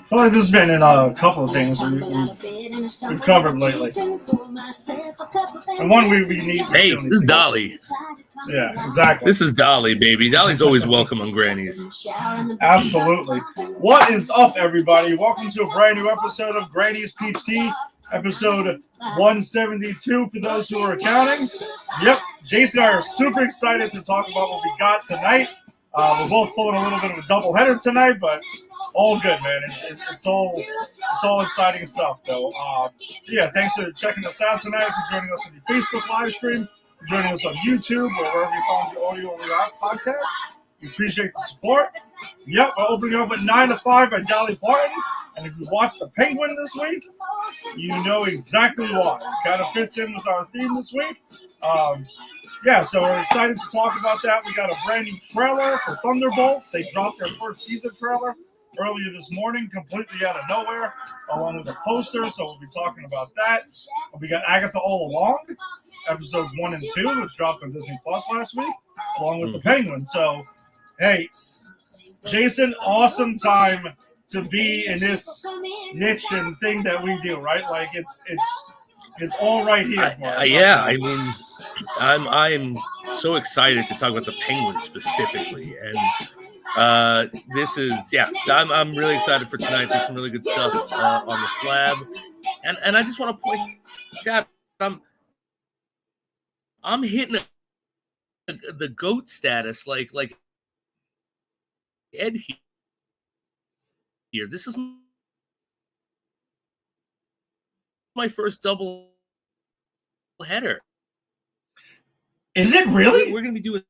feel like this has been in a couple of things we've covered lately. And one we need. Hey, this is Dolly. Yeah, exactly. This is Dolly, baby. Dolly's always welcome on Granny's. Absolutely. What is up, everybody? Welcome to a brand new episode of Granny's Peach Tea, episode 172 for those who are counting. Yep, Jason and I are super excited to talk about what we got tonight. We're both pulling a little bit of a doubleheader tonight, but all good, man. It's all exciting stuff, though. Yeah, thanks for checking us out tonight. For joining us on the Facebook live stream, for joining us on YouTube, or wherever you find your audio or your podcast. We appreciate the support. Yep, we're opening up at 9 to 5 by Dolly Parton. And if you watched The Penguin this week, you know exactly why. It kind of fits in with our theme this week. Yeah, so we're excited to talk about that. We got a brand new trailer for Thunderbolts. They dropped their first teaser trailer earlier this morning, completely out of nowhere, along with a poster. So we'll be talking about that. We got Agatha All Along, episodes 1 and 2, which dropped on Disney Plus last week, along with The Penguin. So, hey, Jason, awesome time to be in this niche and thing that we do, right? Like it's all right here. Yeah, I mean, I'm so excited to talk about The Penguin specifically, and this is I'm really excited for tonight. There's some really good stuff on the slab, and I just want to point out I'm hitting the GOAT status like Ed here. This is my first double header. Is it really? We're going to be doing.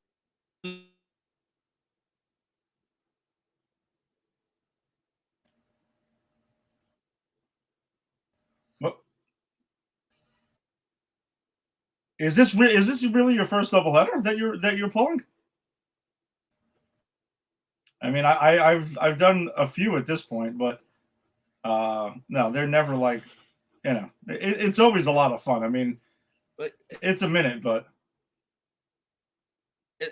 What? Is this really your first doubleheader that you're pulling? I mean, I've done a few at this point, but no, they're never like, you know, it's always a lot of fun. I mean, it's a minute, but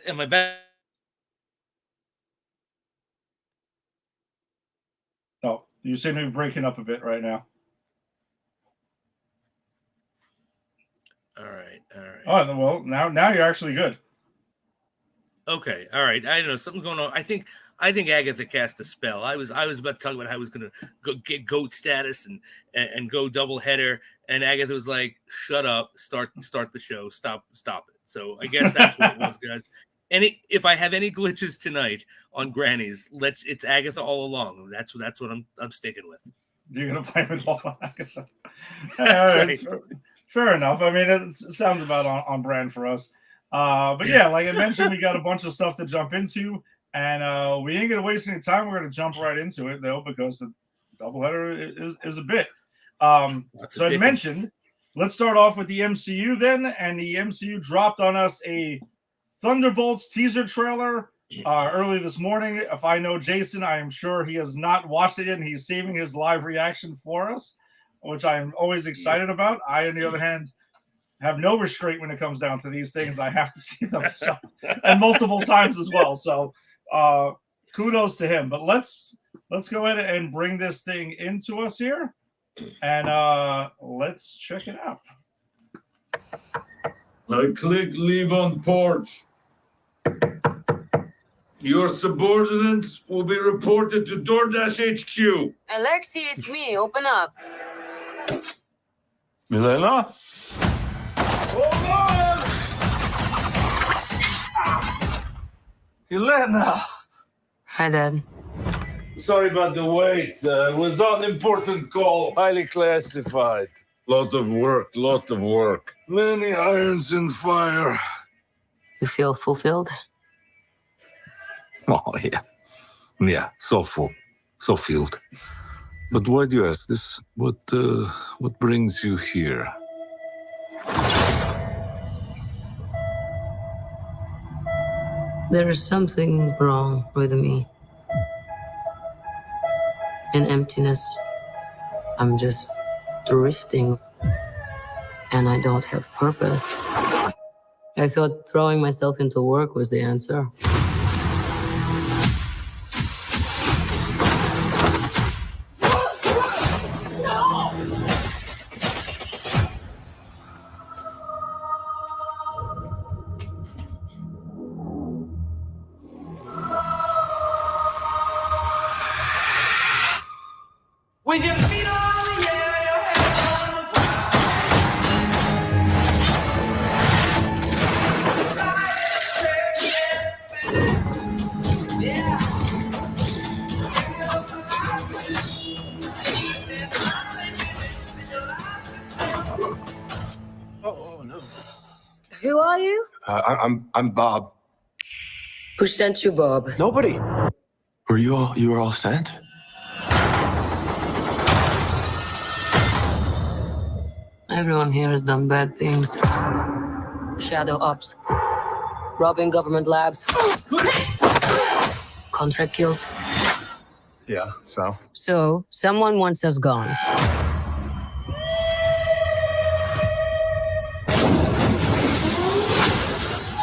am I back? Oh, you seem to be breaking up a bit right now. All right. Oh, well, now you're actually good. Okay, all right. I don't know, something's going on. I think Agatha cast a spell. I was about to talk about how I was going to go get GOAT status and go double header, and Agatha was like, "Shut up! Start the show. Stop it." So I guess that's what it was, guys. And if I have any glitches tonight on Granny's, it's Agatha all along. That's what I'm sticking with. You're gonna blame it all on Agatha. That's right. Fair enough. I mean, it sounds about on brand for us. But yeah, like I mentioned, we got a bunch of stuff to jump into, and we ain't gonna waste any time. We're gonna jump right into it though, because the doubleheader is a bit. So I mentioned, let's start off with the MCU then, and the MCU dropped on us a Thunderbolts teaser trailer early this morning. If I know Jason, I am sure he has not watched it yet, and he's saving his live reaction for us, which I am always excited about. I, on the other hand, have no restraint when it comes down to these things. I have to see them and multiple times as well. So kudos to him. But let's go ahead and bring this thing into us here, and let's check it out. I click leave on porch. Your subordinates will be reported to DoorDash HQ. Alexi, it's me. Open up. Milena? Elena! Hi, Dad. Sorry about the wait. It was an important call. Highly classified. Lot of work. Many irons in fire. You feel fulfilled? Oh, yeah. Yeah, so full. So filled. But why do you ask this? What brings you here? There is something wrong with me. An emptiness. I'm just drifting. And I don't have purpose. I thought throwing myself into work was the answer. Oh no. Who are you? I'm Bob. Who sent you, Bob? Nobody. You were all sent? Everyone here has done bad things. Shadow ops. Robbing government labs. Contract kills. Yeah, so? So, someone wants us gone.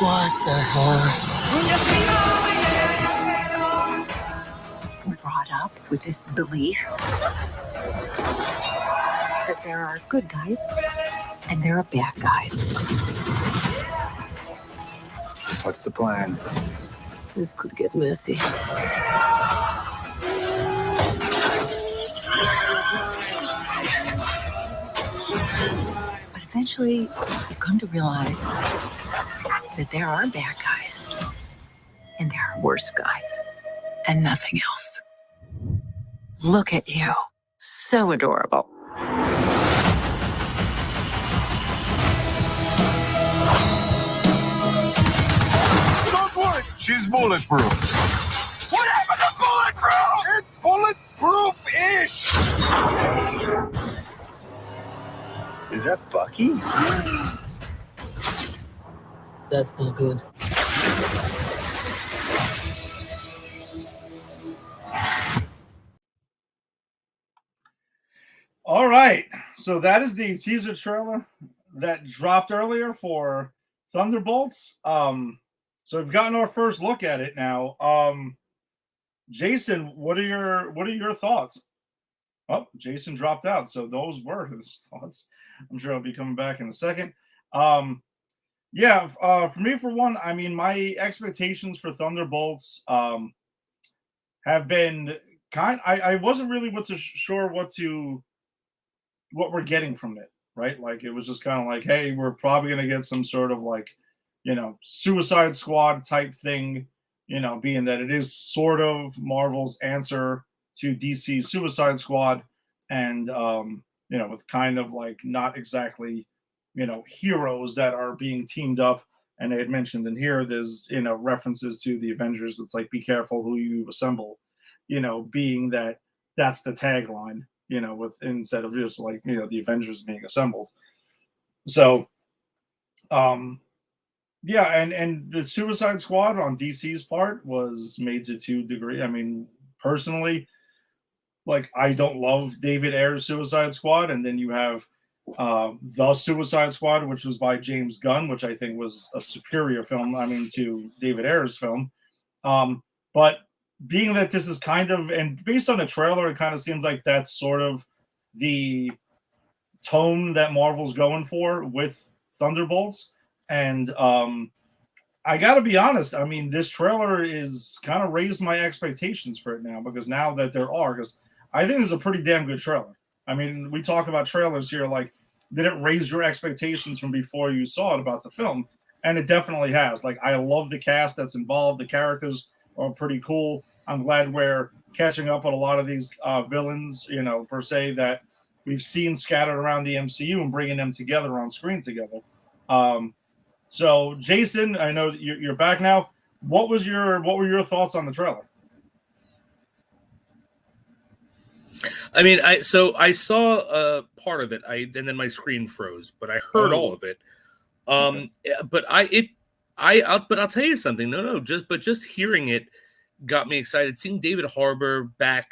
What the hell? We're brought up with this belief that there are good guys and there are bad guys. What's the plan? This could get messy. But eventually, you come to realize that there are bad guys and there are worse guys and nothing else. Look at you. So adorable. Don't worry, she's bulletproof. What happened to bulletproof? It's bulletproof-ish. Is that Bucky? That's not good. All right, so that is the teaser trailer that dropped earlier for Thunderbolts. So we've gotten our first look at it now. Jason, what are your thoughts? Oh, Jason dropped out, so those were his thoughts. I'm sure I'll be coming back in a second. For me, for one, I mean, my expectations for Thunderbolts have been I wasn't really sure what we're getting from it, right? Like, it was just kind of like, hey, we're probably going to get some sort of like, Suicide Squad type thing, being that it is sort of Marvel's answer to DC's Suicide Squad, and with kind of like not exactly, heroes that are being teamed up. And they had mentioned in here, there's, references to the Avengers. It's like, be careful who you assemble, being that that's the tagline, with instead of just like, the Avengers being assembled. So, and the Suicide Squad on DC's part was made to a degree. I mean, personally, like, I don't love David Ayer's Suicide Squad, and then you have the Suicide Squad, which was by James Gunn, which I think was a superior film, to David Ayer's film. But being that this is kind of, and based on the trailer, it kind of seems like that's sort of the tone that Marvel's going for with Thunderbolts. And I got to be honest, I mean, this trailer is kind of raised my expectations for it now, because now that because I think it's a pretty damn good trailer. I mean, we talk about trailers here, like, did it raise your expectations from before you saw it about the film? And it definitely has. Like, I love the cast that's involved. The characters are pretty cool. I'm glad we're catching up on a lot of these villains, per se, that we've seen scattered around the MCU and bringing them together on screen together. So, Jason, I know that you're back now. What were your thoughts on the trailer? I mean, I saw part of it. And then my screen froze, but I heard all of it. But I'll tell you something. Just hearing it got me excited. Seeing David Harbour back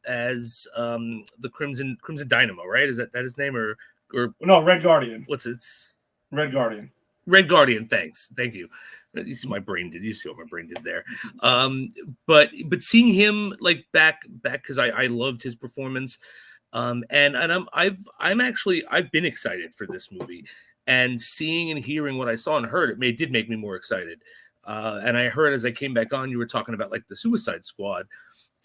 as the Crimson Dynamo, right? Is that his name, or no, Red Guardian? What's it? Red Guardian. Red Guardian. Thank you. You see my brain did. You see what my brain did there. But seeing him like back because I loved his performance. And I've been excited for this movie, and seeing and hearing what I saw and heard, it did make me more excited. And I heard as I came back on, you were talking about like the Suicide Squad,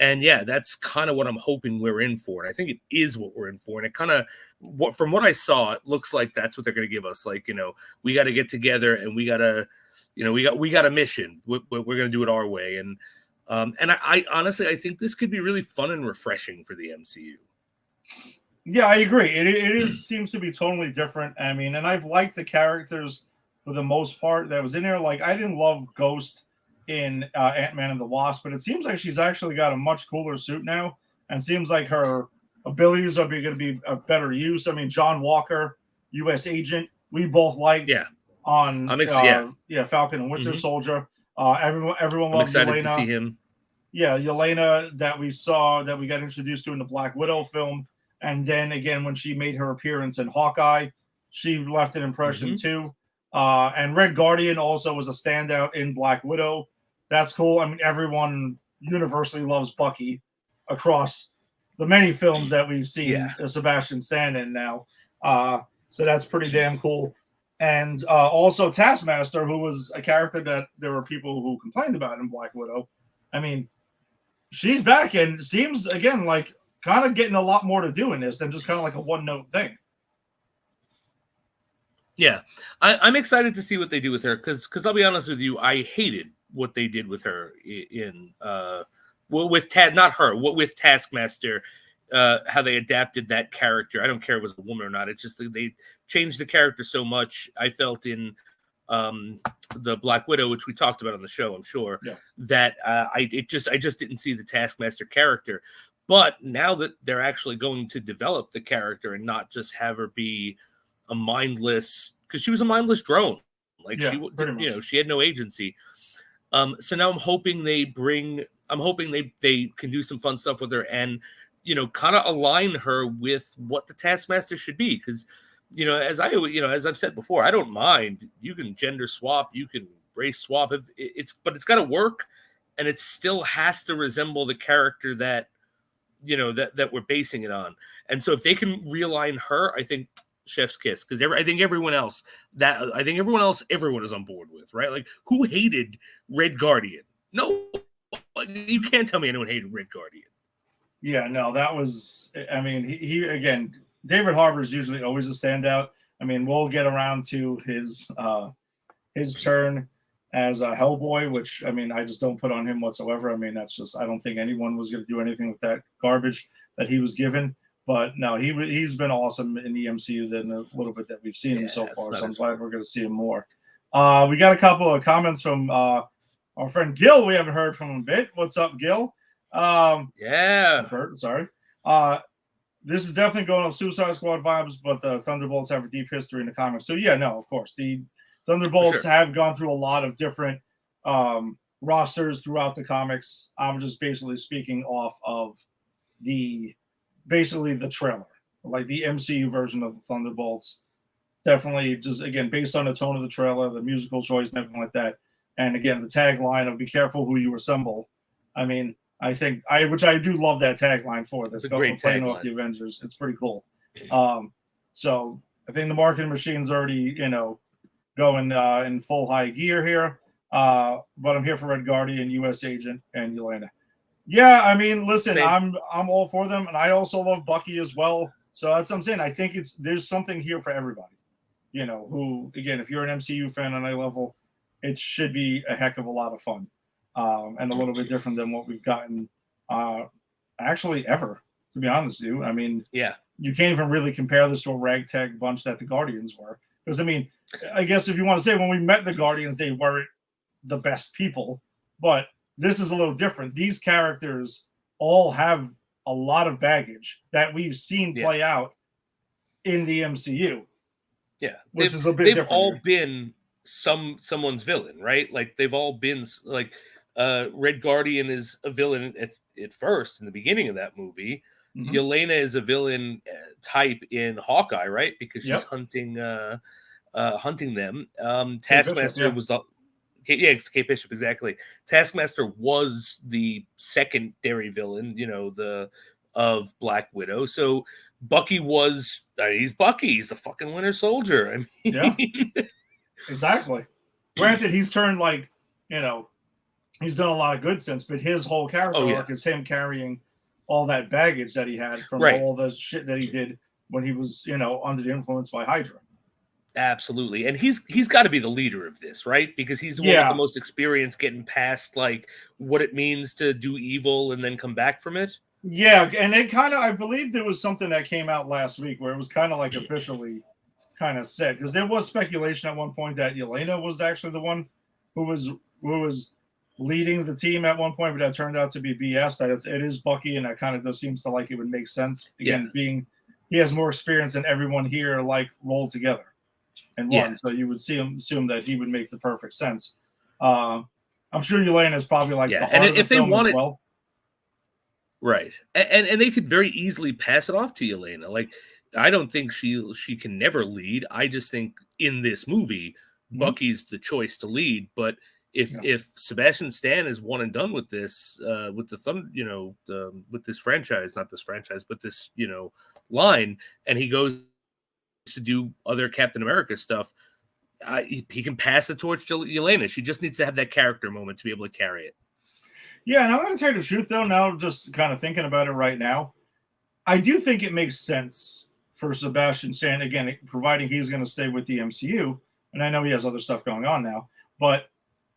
And yeah, that's kind of what I'm hoping we're in for. And I think it is what we're in for. And it kind of, from what I saw, it looks like that's what they're going to give us. Like, we got to get together and we got to, we got a mission. We're going to do it our way. And I honestly, I think this could be really fun and refreshing for the MCU. Yeah, I agree. It seems to be totally different. I mean, and I've liked the characters for the most part that was in there. Like, I didn't love Ghost in Ant-Man and the Wasp, but it seems like she's actually got a much cooler suit now, and seems like her abilities are going to be a better use. I mean, John Walker, U.S. Agent, we both liked on Falcon and Winter Soldier. Everyone I'm loved excited Yelena. to see him. Yeah, Yelena that we got introduced to in the Black Widow film, and then again when she made her appearance in Hawkeye, she left an impression too. And Red Guardian also was a standout in Black Widow. That's cool. I mean, everyone universally loves Bucky across the many films that we've seen Sebastian Stan in now. So that's pretty damn cool. And also Taskmaster, who was a character that there were people who complained about in Black Widow. I mean, she's back and seems, again, like kind of getting a lot more to do in this than just kind of like a one-note thing. Yeah, I'm excited to see what they do with her because I'll be honest with you, I hated what they did with her in with Taskmaster, how they adapted that character. I don't care if it was a woman or not. It's just that they changed the character so much. I felt in the Black Widow, which we talked about on the show, I'm sure, that I just didn't see the Taskmaster character. But now that they're actually going to develop the character and not just have her be a mindless, because she was a mindless drone, like she had no agency. So now I'm hoping they can do some fun stuff with her and kind of align her with what the Taskmaster should be. Because as I've said before, I don't mind. You can gender swap, you can race swap. But it's got to work, and it still has to resemble the character that that we're basing it on. And so if they can realign her, I think chef's kiss, because I think everyone else everyone is on board with, right? Like, who hated Red Guardian? No, you can't tell me anyone hated Red Guardian. Yeah, no, that was, I mean, he again, David Harbour's usually always a standout. I mean, we'll get around to his turn as a Hellboy, which, I mean, I just don't put on him whatsoever. I mean, that's just, I don't think anyone was going to do anything with that garbage that he was given. But no, he's been awesome in the MCU than a little bit that we've seen him so far. So I'm glad we're going to see him more. We got a couple of comments from our friend Gil. We haven't heard from him a bit. What's up, Gil? Bert, sorry. This is definitely going off Suicide Squad vibes, but the Thunderbolts have a deep history in the comics. So yeah, no, of course. The Thunderbolts have gone through a lot of different rosters throughout the comics. I'm just basically speaking off of the trailer, like the MCU version of the Thunderbolts. Definitely just, again, based on the tone of the trailer, the musical choice and everything like that. And again, the tagline of "Be careful who you assemble." I mean, which I do love that tagline for this. It's a great playing tagline. Off the Avengers. It's pretty cool. So I think the marketing machine's already, going in full high gear here. But I'm here for Red Guardian, U.S. Agent, and Yelena. Yeah, I mean, listen, I'm all for them, and I also love Bucky as well. So that's what I'm saying. I think there's something here for everybody. Who, again, if you're an MCU fan on a level, it should be a heck of a lot of fun, and a little bit different than what we've gotten actually ever, to be honest with you. I mean, you can't even really compare this to a ragtag bunch that the Guardians were. Because, I mean, I guess if you want to say when we met the Guardians, they weren't the best people, but this is a little different. These characters all have a lot of baggage that we've seen play out in the MCU. Yeah, which is a bit they've different. All been someone's villain, right? Like they've all been like Red Guardian is a villain at first in the beginning of that movie. Mm-hmm. Yelena is a villain type in Hawkeye, right? Because she's hunting them. Taskmaster was the it's Kate Bishop, exactly. Taskmaster was the secondary villain, of Black Widow. So Bucky was he's Bucky. He's the fucking Winter Soldier. I mean, exactly. Granted, he's turned like he's done a lot of good since, but his whole character arc is him carrying all that baggage that he had from all the shit that he did when he was, under the influence by Hydra. Absolutely. And he's got to be the leader of this, right? Because he's the one with the most experience getting past like what it means to do evil and then come back from it. Yeah, and it kind of, I believe there was something that came out last week where it was kind of like officially kind of said, because there was speculation at one point that Yelena was actually the one who was leading the team at one point, but that turned out to be BS. That it is Bucky, and that kind of just seems to like it would make sense. Again, being he has more experience than everyone here like rolled together and one, so you would assume that he would make the perfect sense. I'm sure Yelena is probably like the heart of the film as well. Right. And they could very easily pass it off to Yelena. Like, I don't think she can never lead. I just think in this movie, Bucky's the choice to lead. But if Sebastian Stan is one and done with this, with with this franchise, not this franchise, but this, line, and he goes to do other Captain America stuff, he can pass the torch to Yelena. She just needs to have that character moment to be able to carry it. Yeah, and I'm going to tell you the truth, though, now just kind of thinking about it right now, I do think it makes sense for Sebastian Stan, again, providing he's going to stay with the MCU, and I know he has other stuff going on now, but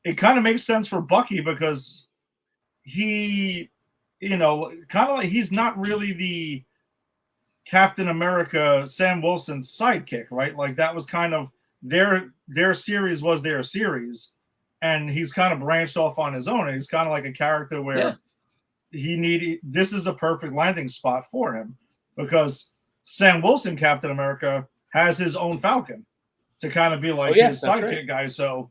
it kind of makes sense for Bucky because he, kind of like he's not really the Captain America, Sam Wilson's sidekick, right? Like that was kind of their series was their series. And he's kind of branched off on his own. And he's kind of like a character where this is a perfect landing spot for him because Sam Wilson, Captain America, has his own Falcon to kind of be like his sidekick guy. So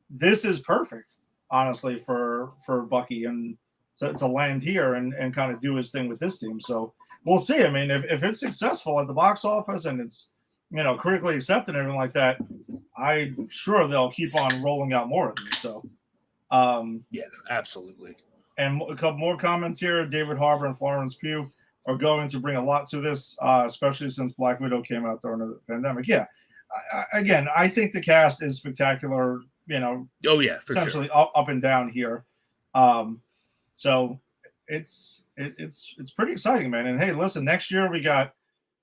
this is perfect, honestly, for Bucky and to land here and kind of do his thing with this team. So we'll see. I mean, if it's successful at the box office and it's, critically accepted and everything like that, I'm sure they'll keep on rolling out more of these. So, absolutely. And a couple more comments here. David Harbour and Florence Pugh are going to bring a lot to this, especially since Black Widow came out during the pandemic. Yeah. I think the cast is spectacular, essentially sure. up and down here. So it's pretty exciting, man. And hey, listen, next year we got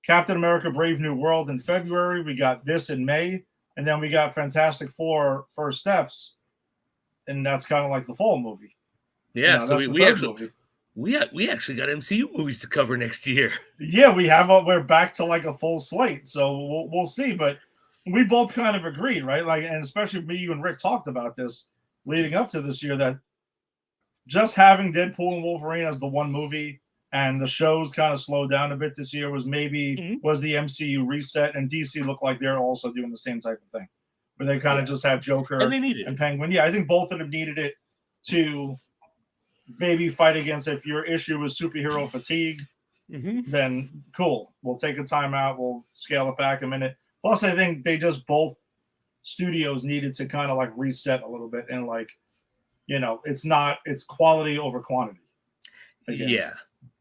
Captain America Brave New World in February. We got this in May. And then we got Fantastic Four First Steps. And that's kind of like the fall movie. Yeah, so we actually got MCU movies to cover next year. Yeah, we're back to like a full slate. So we'll see. But we both kind of agreed, right? Like, and especially me, you and Rick talked about this leading up to this year, that just having Deadpool and Wolverine as the one movie and the shows kind of slowed down a bit this year was the MCU reset, and DC looked like they're also doing the same type of thing, where they kind of just have Joker and Penguin. Yeah, I think both of them needed it to maybe fight against, if your issue was superhero fatigue, then cool. We'll take a timeout. We'll scale it back a minute. Plus, I think they just both studios needed to kind of like reset a little bit and like, it's quality over quantity. Again.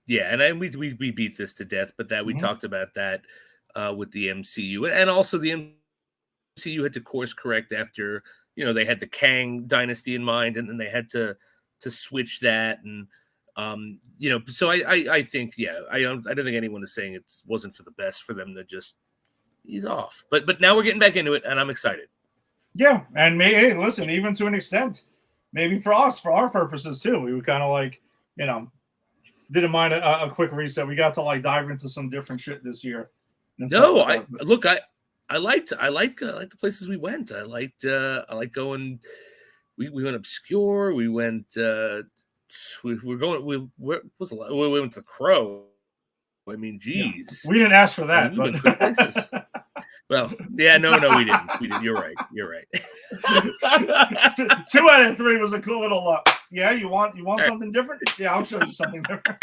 Yeah, and we beat this to death, but that we talked about that with the MCU, and also the MCU had to course correct after they had the Kang dynasty in mind, and then they had to switch that, and so I think I don't think anyone is saying it wasn't for the best for them to just ease off, but now we're getting back into it, and I'm excited. Yeah, and hey, listen, even to an extent, maybe for us, for our purposes too, we were kind of like didn't mind a quick reset. We got to like dive into some different shit this year. No, I liked the places we went. I liked going. We went obscure. We went. We went to the Crow. I mean, geez, we didn't ask for that. We went good places. Well, yeah, no, we didn't. You're right. 2 out of 3 was a cool little. Yeah, you want something different? Yeah, I'll show you something different.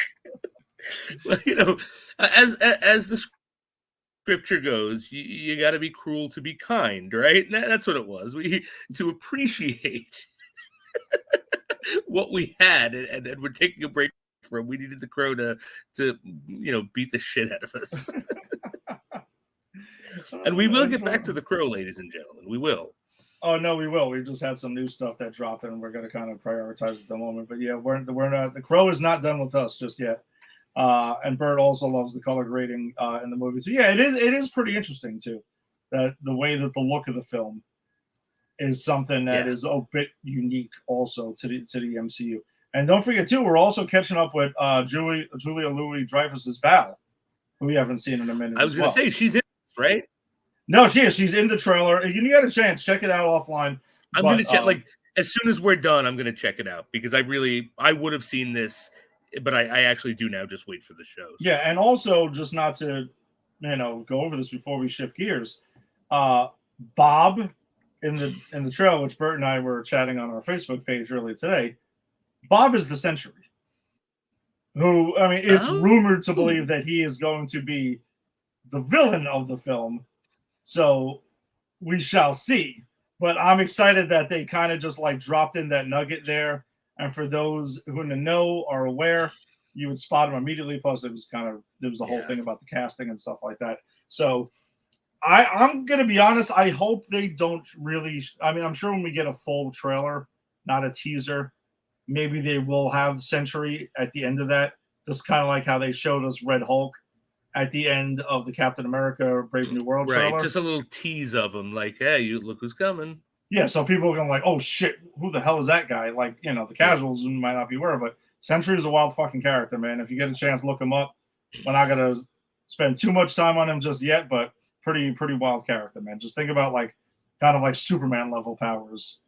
Well, as the scripture goes, you got to be cruel to be kind, right? And that's what it was. To appreciate what we had, and we're taking a break from. We needed the Crow to beat the shit out of us. And we will get back to the Crow, ladies and gentlemen. We will. Oh no, we will. We just had some new stuff that dropped, and we're going to kind of prioritize at the moment. But yeah, we're not. The Crow is not done with us just yet. And Bert also loves the color grading in the movie. So yeah, it is pretty interesting too. That the way that the look of the film is something that is a bit unique also to the MCU. And don't forget too, we're also catching up with Julia Louis-Dreyfus's Val, who we haven't seen in a minute. I was going to say she's in this, right? No, she is. She's in the trailer. You get a chance, check it out offline. I'm going to check. Like as soon as we're done, I'm going to check it out because I would have seen this, but I actually do now. Just wait for the show. So. Yeah, and also just not to, go over this before we shift gears. Bob in the trailer, which Bert and I were chatting on our Facebook page earlier today. Bob is the Sentry. Who, I mean, it's rumored to believe that he is going to be the villain of the film. So we shall see. But I'm excited that they kind of just like dropped in that nugget there. And for those who in the know are aware, you would spot him immediately. Plus, there was the whole thing about the casting and stuff like that. So I'm going to be honest. I hope they don't really. I mean, I'm sure when we get a full trailer, not a teaser, maybe they will have Sentry at the end of that. Just kind of like how they showed us Red Hulk at the end of the Captain America Brave New World trailer. Right, just a little tease of him, like, hey, you look who's coming. Yeah, so people are going to like, oh shit, who the hell is that guy? Like, the casuals might not be aware, but Sentry is a wild fucking character, man. If you get a chance, look him up. We're not going to spend too much time on him just yet, but pretty wild character, man. Just think about like kind of like Superman level powers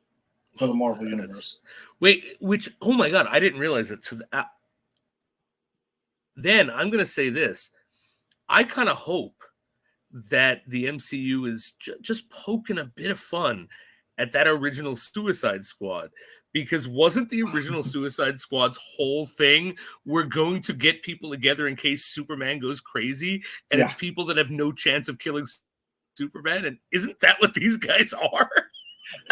for the Marvel universe. Wait, oh my God, I didn't realize it. So then I'm going to say this. I kind of hope that the MCU is just poking a bit of fun at that original Suicide Squad, because wasn't the original Suicide Squad's whole thing, we're going to get people together in case Superman goes crazy, and it's people that have no chance of killing Superman, and isn't that what these guys are?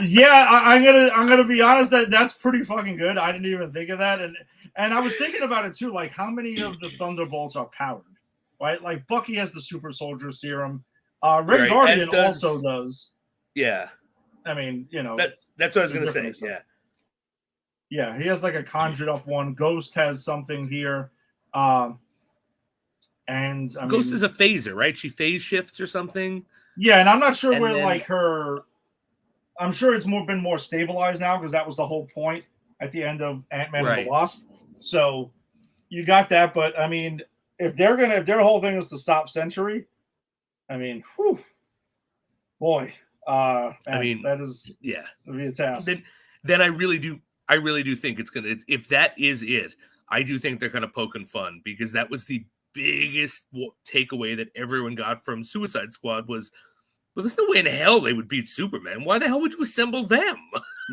Yeah, I'm gonna be honest, that's pretty fucking good. I didn't even think of that, and I was thinking about it too, like how many of the Thunderbolts are powered, right? Like Bucky has the super soldier serum, Red Guardian also does. Yeah, I mean, that's what I was gonna say. Yeah, he has like a conjured up one. Ghost has something here, and Ghost is a phaser, right? She phase shifts or something. Yeah, and I'm not sure where like her. I'm sure it's been more stabilized now because that was the whole point at the end of Ant-Man and the Wasp. So you got that, but I mean, if their whole thing is to stop Sentry, I mean, boy, that is it'll be a task. Then I really do think it's gonna. If that is it, I do think they're kind of poking fun because that was the biggest takeaway that everyone got from Suicide Squad was. Well, there's no way in hell they would beat Superman. Why the hell would you assemble them?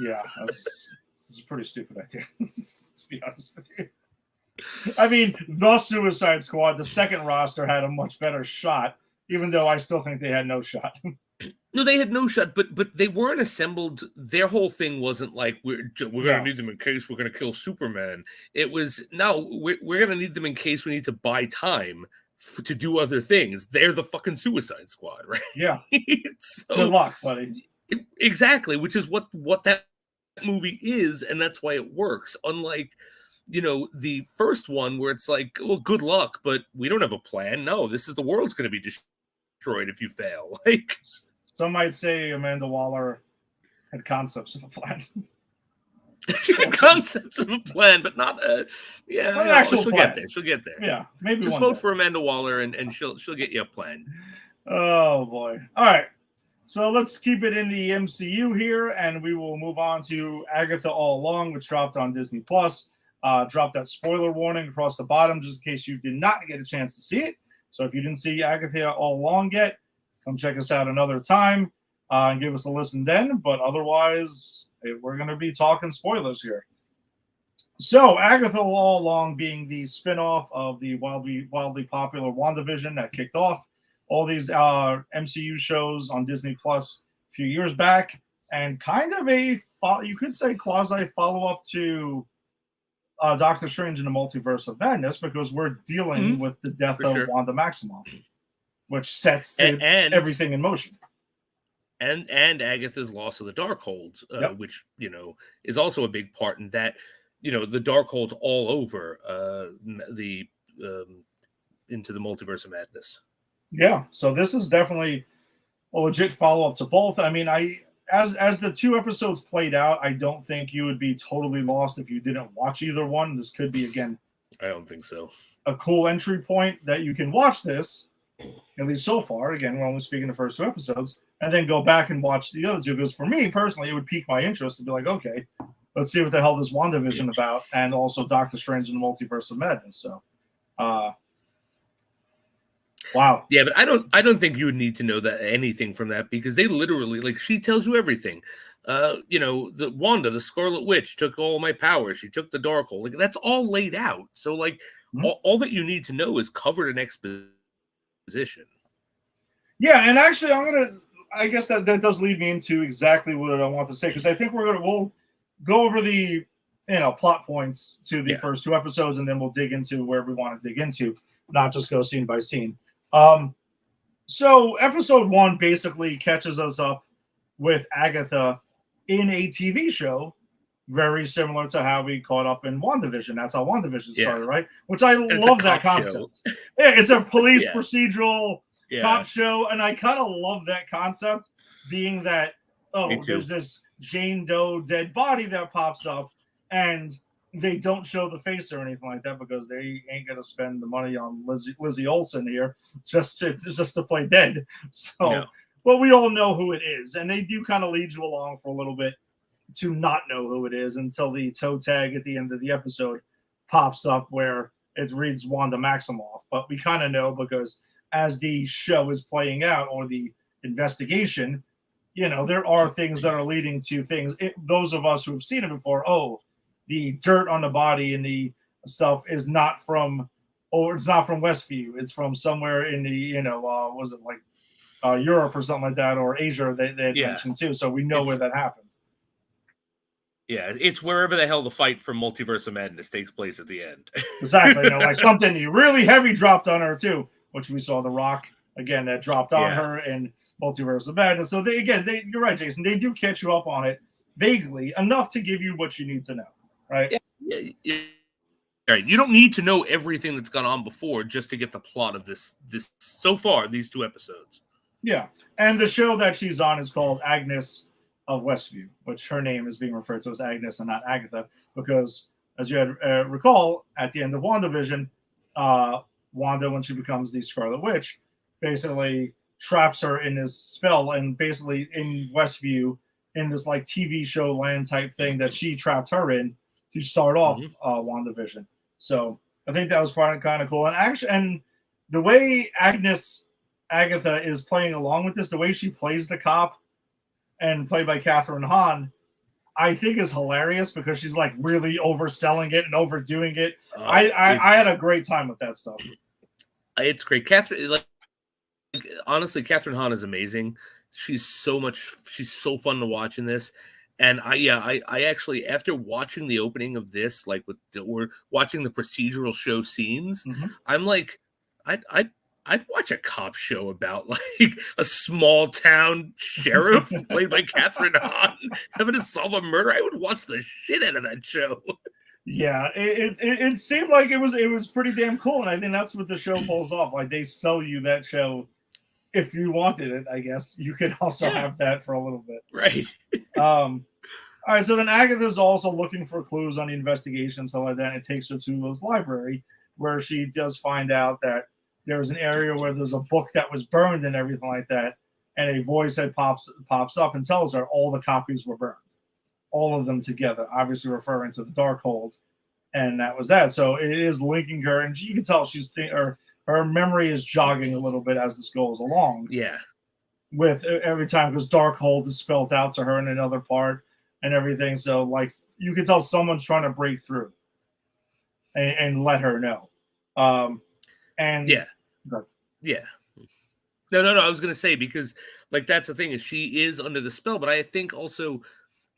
Yeah, this is a pretty stupid idea. To be honest with you. I mean, the Suicide Squad, the second roster, had a much better shot, even though I still think they had no shot. No, they had no shot, but they weren't assembled. Their whole thing wasn't like we're going to need them in case we're going to kill Superman. It was we're going to need them in case we need to buy time to do other things. They're the fucking Suicide Squad, right? Yeah. So, good luck, buddy. Exactly, which is what that movie is, and that's why it works. Unlike, the first one where it's like, well, good luck, but we don't have a plan. No, this is the world's going to be destroyed if you fail. Like, some might say Amanda Waller had concepts of a plan. She had concepts of a plan, but not she'll get there. She'll get there. Yeah, maybe just vote for Amanda Waller, and she'll get you a plan. Oh boy! All right, so let's keep it in the MCU here, and we will move on to Agatha All Along, which dropped on Disney Plus. Dropped that spoiler warning across the bottom, just in case you did not get a chance to see it. So if you didn't see Agatha All Along yet, come check us out another time and give us a listen then. But otherwise, we're going to be talking spoilers here. So Agatha All Along being the spinoff of the wildly popular WandaVision that kicked off all these MCU shows on Disney Plus a few years back, and kind of you could say quasi follow-up to Doctor Strange in the Multiverse of Madness, because we're dealing with the death of Wanda Maximoff, which sets everything in motion. and Agatha's loss of the Darkhold, Yep. which is also a big part in that. The Darkhold's all over the Into the Multiverse of Madness. Yeah, so this is definitely a legit follow-up to both. I mean, as the 2 episodes played out, I don't think you would be totally lost if you didn't watch either one. This could be, again, I don't think so. a cool entry point that you can watch this, at least so far. Again, we're only speaking the first 2 episodes, and then go back and watch the other 2, because for me personally, it would pique my interest to be like, okay, let's see what the hell this WandaVision about, and also Doctor Strange in the Multiverse of Madness. So, wow. Yeah, but I don't think you would need to know that anything from that, because they literally, like, she tells you everything. The Wanda, the Scarlet Witch, took all my powers. She took the Darkhold. Like, that's all laid out. So, like, all that you need to know is covered in exposition. Yeah, and actually, I guess that does lead me into exactly what I want to say, because I think we'll go over the plot points to the first 2 episodes, and then we'll dig into where we want to dig into, not just go scene by scene. So episode 1 basically catches us up with Agatha in a TV show, very similar to how we caught up in WandaVision. That's how WandaVision started, right? Which I love that concept. Yeah, it's a police procedural cop show, and I kind of love that concept, being that, there's this Jane Doe dead body that pops up, and they don't show the face or anything like that, because they ain't gonna spend the money on Lizzie Olsen here just to play dead. So, but we all know who it is, and they do kind of lead you along for a little bit to not know who it is until the toe tag at the end of the episode pops up where it reads Wanda Maximoff. But we kind of know, because as the show is playing out, or the investigation, there are things that are leading to things. Those of us who have seen it before, the dirt on the body and the stuff is not from, it's not from Westview. It's from somewhere in the, was it like Europe or something like that, or Asia they had mentioned too. So we know where that happened. Yeah, it's wherever the hell the fight from Multiverse of Madness takes place at the end. Exactly. Like something really heavy dropped on her too, which we saw The Rock, again, that dropped on her in Multiverse of Madness. So you're right, Jason. They do catch you up on it vaguely, enough to give you what you need to know. Right. Yeah. Right. You don't need to know everything that's gone on before just to get the plot of this so far, these 2 episodes. Yeah. And the show that she's on is called Agnes of Westview, which her name is being referred to as Agnes and not Agatha, because, as you recall, at the end of WandaVision, Wanda, when she becomes the Scarlet Witch, basically traps her in this spell, and basically in Westview, in this like TV show land type thing that she trapped her in to start off WandaVision. So I think that was kind of cool. And the way Agatha is playing along with this, the way she plays the cop, and played by Catherine Hahn, I think is hilarious, because she's like really overselling it and overdoing it. I had a great time with that stuff. It's great. Honestly, Catherine Hahn is amazing. She's so fun to watch in this. And I actually, after watching the opening of this, like we're watching the procedural show scenes, I'm like, I'd watch a cop show about like a small town sheriff played by Catherine Hahn having to solve a murder. I would watch the shit out of that show. Yeah, it seemed like it was pretty damn cool, and I think that's what the show pulls off. Like, they sell you that show. If you wanted it, I guess you could also have that for a little bit. Right. All right, so then Agatha's also looking for clues on the investigation, so like that, and it takes her to this library, where she does find out that there's an area where there's a book that was burned and everything like that, and a voice that pops up and tells her all the copies were burned, all of them together, obviously referring to the Darkhold, and that was that. So it is linking her, and you can tell her memory is jogging a little bit as this goes along. Yeah. With every time, because Darkhold is spelled out to her in another part and everything. So like you can tell someone's trying to break through and let her know. And yeah. No. I was gonna say, because like that's the thing, is she is under the spell, but I think also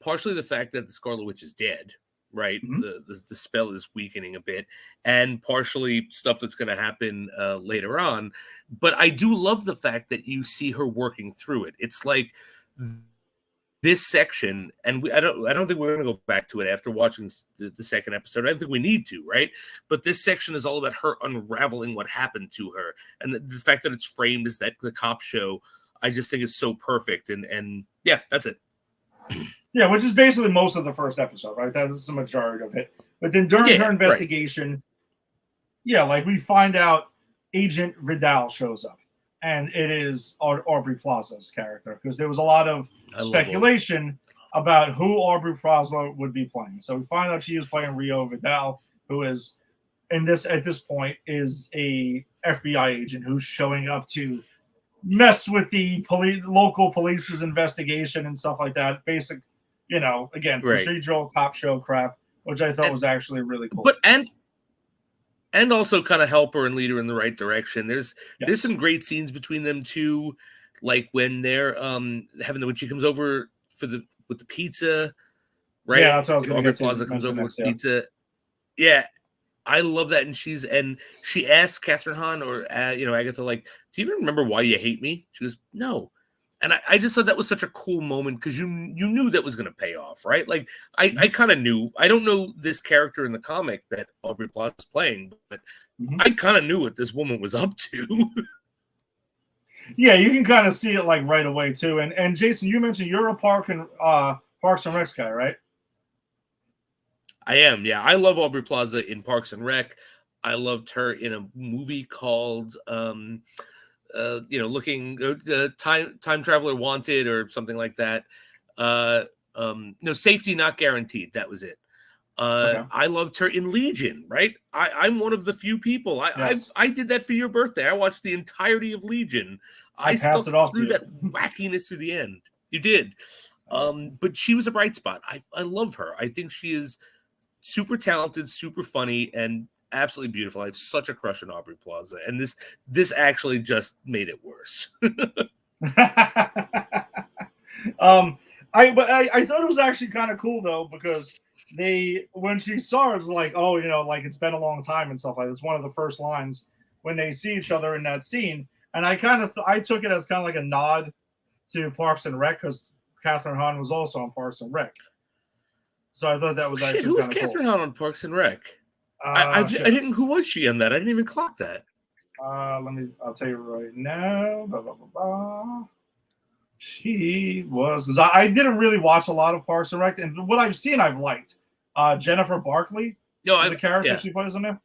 partially the fact that the Scarlet Witch is dead, right? The spell is weakening a bit, and partially stuff that's going to happen later on. But I do love the fact that you see her working through it. It's like this section, and I don't think we're going to go back to it after watching the second episode. I don't think we need to, right? But this section is all about her unraveling what happened to her, and the fact that it's framed as the cop show, I just think is so perfect. And yeah, that's it. Yeah, which is basically most of the first episode, right? That is the majority of it. But then during her investigation, like we find out Agent Vidal shows up. And it is Aubrey Plaza's character, because there was a lot of speculation about who Aubrey Plaza would be playing. So we find out she is playing Rio Vidal, who is at this point is a FBI agent who's showing up to mess with the local police's investigation and stuff like that. Basic, again, procedural cop show crap, which I thought was actually really cool. But and also kind of help her and lead her in the right direction. There's some great scenes between them two, like when they're when she comes over with the pizza, right? Yeah, that's what I was going to get to. Plaza comes over with pizza. Yeah, I love that. And she asks Catherine Hahn or Agatha, like, do you even remember why you hate me? She goes, no. And I just thought that was such a cool moment, because you knew that was going to pay off, right? Like, I kind of knew. I don't know this character in the comic that Aubrey Plaza is playing, but I kind of knew what this woman was up to. Yeah, you can kind of see it like right away too. And Jason, you mentioned you're a Parks and Rec guy, right? I am. Yeah, I love Aubrey Plaza in Parks and Rec. I loved her in a movie called looking time traveler wanted or something like that. No, Safety Not Guaranteed. That was it. Okay. I loved her in Legion, right? I'm one of the few people. I did that for your birthday. I watched the entirety of Legion. I stuck through that wackiness to the end. You did. But she was a bright spot. I love her. I think she is super talented, super funny, and absolutely beautiful. I have such a crush on Aubrey Plaza, and this actually just made it worse. I thought it was actually kind of cool though, because when she saw it was like, oh, like it's been a long time and stuff like that. It's one of the first lines when they see each other in that scene, and I took it as kind of like a nod to Parks and Rec, because Catherine Hahn was also on Parks and Rec. So I thought that was actually who was kind of Catherine cool. Hahn on Parks and Rec? I didn't. Who was she on that? I didn't even clock that. I'll tell you right now. Blah, blah, blah, blah. She was, because I didn't really watch a lot of Parks and Rec, and what I've seen, I've liked. Jennifer Barkley, the character she plays in there.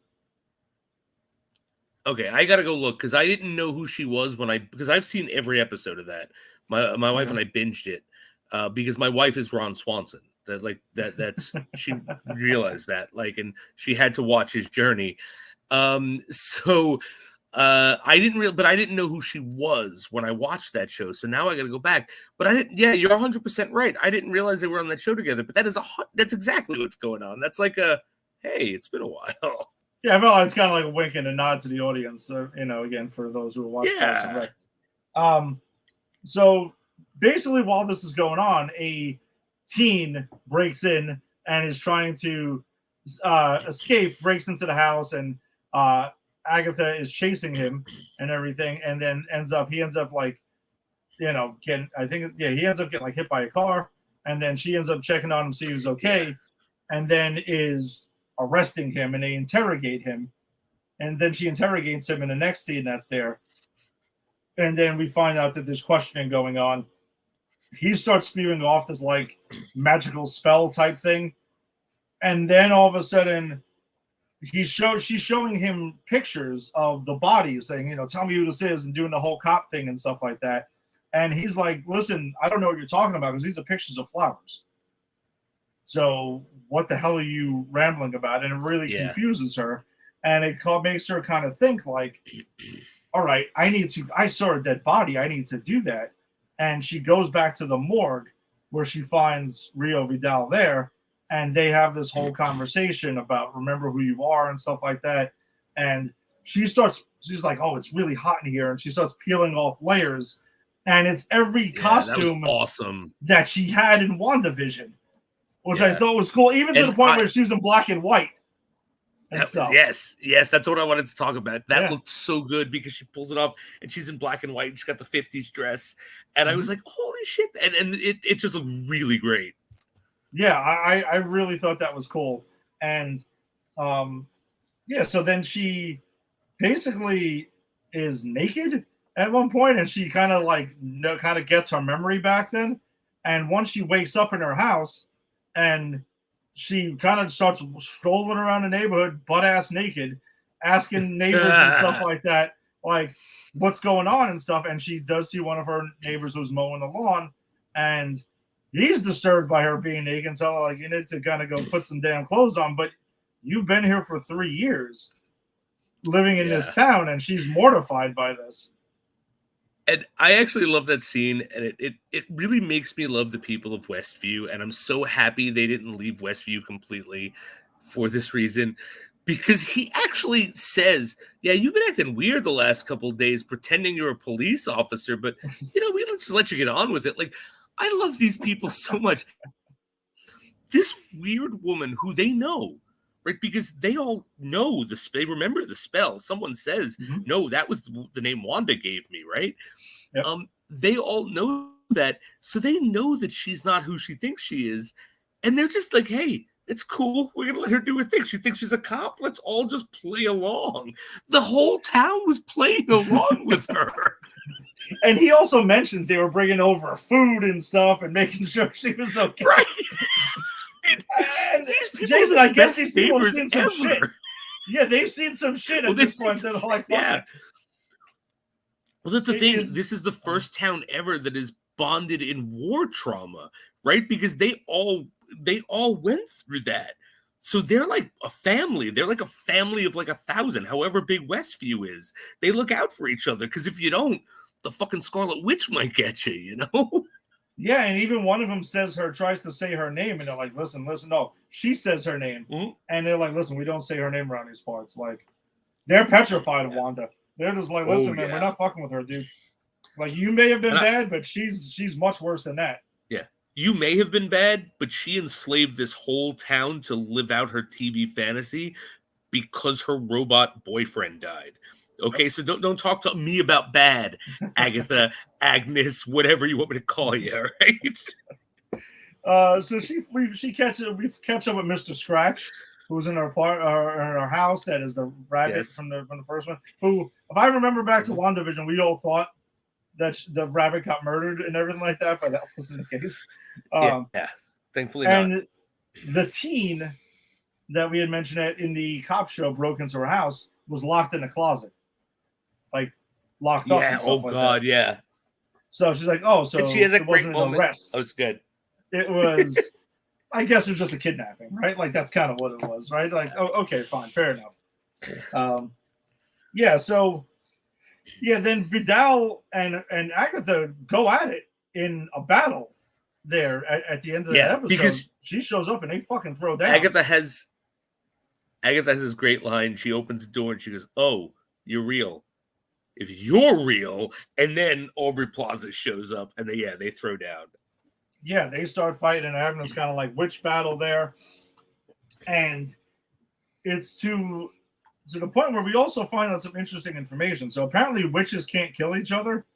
Okay, I gotta go look, because I didn't know who she was because I've seen every episode of that. My wife and I binged it because my wife is Ron Swanson. That's she realized that, and she had to watch his journey. So I didn't know who she was when I watched that show. So now I got to go back. But I didn't. Yeah, you're 100% right. I didn't realize they were on that show together. But that's exactly what's going on. That's like hey, it's been a while. Yeah, well, it's kind of like a wink and a nod to the audience. So, again, for those who watch Parks and Rec. So basically, while this is going on, a teen breaks in and is trying to escape, breaks into the house, and Agatha is chasing him and everything, and then he ends up getting, he ends up getting hit by a car, and then she ends up checking on him, see he's okay, and then is arresting him, and they interrogate him, and then she interrogates him in the next scene that's there, and then we find out that there's questioning going on. He starts spewing off this magical spell type thing, and then all of a sudden she's showing him pictures of the bodies, saying, tell me who this is, and doing the whole cop thing and stuff like that. And he's like, listen, I don't know what you're talking about, because these are pictures of flowers. So what the hell are you rambling about? And it really confuses her, and it makes her kind of think all right, I saw a dead body, I need to do that. And she goes back to the morgue where she finds Rio Vidal there, and they have this whole conversation about remember who you are and stuff like that. And she's like, oh, it's really hot in here. And she starts peeling off layers, and it's every costume that was awesome that she had in WandaVision, which I thought was cool, even to the point where she was in black and white. and stuff. Yes, that's what I wanted to talk about. That Yeah. looked so good because she pulls it off and she's in black and white and she's got the 50s dress. And I was like, holy shit. And it just looked really great. Yeah, I really thought that was cool. And yeah, so then she basically is naked at one point, and she kind of gets her memory back then. And once she wakes up in her house, and she kind of starts strolling around the neighborhood, butt ass naked, asking neighbors and stuff like that, like what's going on and stuff. And she does see one of her neighbors who's mowing the lawn, and he's disturbed by her being naked and tell her, like, you need to kind of go put some damn clothes on. But you've been here for 3 years living in this town, and she's mortified by this. And I actually love that scene, and it really makes me love the people of Westview, and I'm so happy they didn't leave Westview completely for this reason, because he actually says, yeah, you've been acting weird the last couple of days, pretending you're a police officer, but, we just let you get on with it. Like, I love these people so much. This weird woman who they know, right? Because they all know they remember the spell. Someone says, no, that was the name Wanda gave me, right? Yep. They all know that. So they know that she's not who she thinks she is. And they're just like, hey, it's cool. We're going to let her do her thing. She thinks she's a cop. Let's all just play along. The whole town was playing along with her. And he also mentions they were bringing over food and stuff and making sure she was okay. Right. And Jason, I guess these people have seen some shit. Yeah, they've seen some shit at this point. They're like, yeah. Well, that's the thing. This is the first town ever that is bonded in war trauma, right? Because they all went through that. So they're like a family. They're like a family of like 1,000, however big Westview is. They look out for each other, because if you don't, the fucking Scarlet Witch might get you, Yeah, and even one of them tries to say her name, and they're like, listen, no. She says her name, and they're like, listen, we don't say her name around these parts. Like, they're petrified of Wanda. They're just like, listen, man, we're not fucking with her, dude. Like, you may have been bad, but she's much worse than that. Yeah. You may have been bad, but she enslaved this whole town to live out her TV fantasy because her robot boyfriend died. Okay, so don't talk to me about bad, Agatha, Agnes, whatever you want me to call you, right? So we catch up with Mr. Scratch, who's in our house. That is the rabbit from the first one. Who, if I remember back to WandaVision, we all thought that the rabbit got murdered and everything like that, but that wasn't the case. Thankfully and not. The teen that we had mentioned in the cop show broke into her house was locked in a closet. Like, locked up. Yeah. Oh like God. that. Yeah. So she's like, oh, so and she has a it great wasn't moment. an arrest. That was good. It was, I guess, it was just a kidnapping, right? Like, that's kind of what it was, right? Like, oh, okay, fine, fair enough. Then Vidal and Agatha go at it in a battle there at the end of the episode. Because she shows up and they fucking throw down. Agatha has this great line. She opens the door and she goes, "Oh, you're real. If you're real," and then Aubrey Plaza shows up and they throw down. Yeah, they start fighting and having this kind of like witch battle there. And it's to the point where we also find out some interesting information. So apparently witches can't kill each other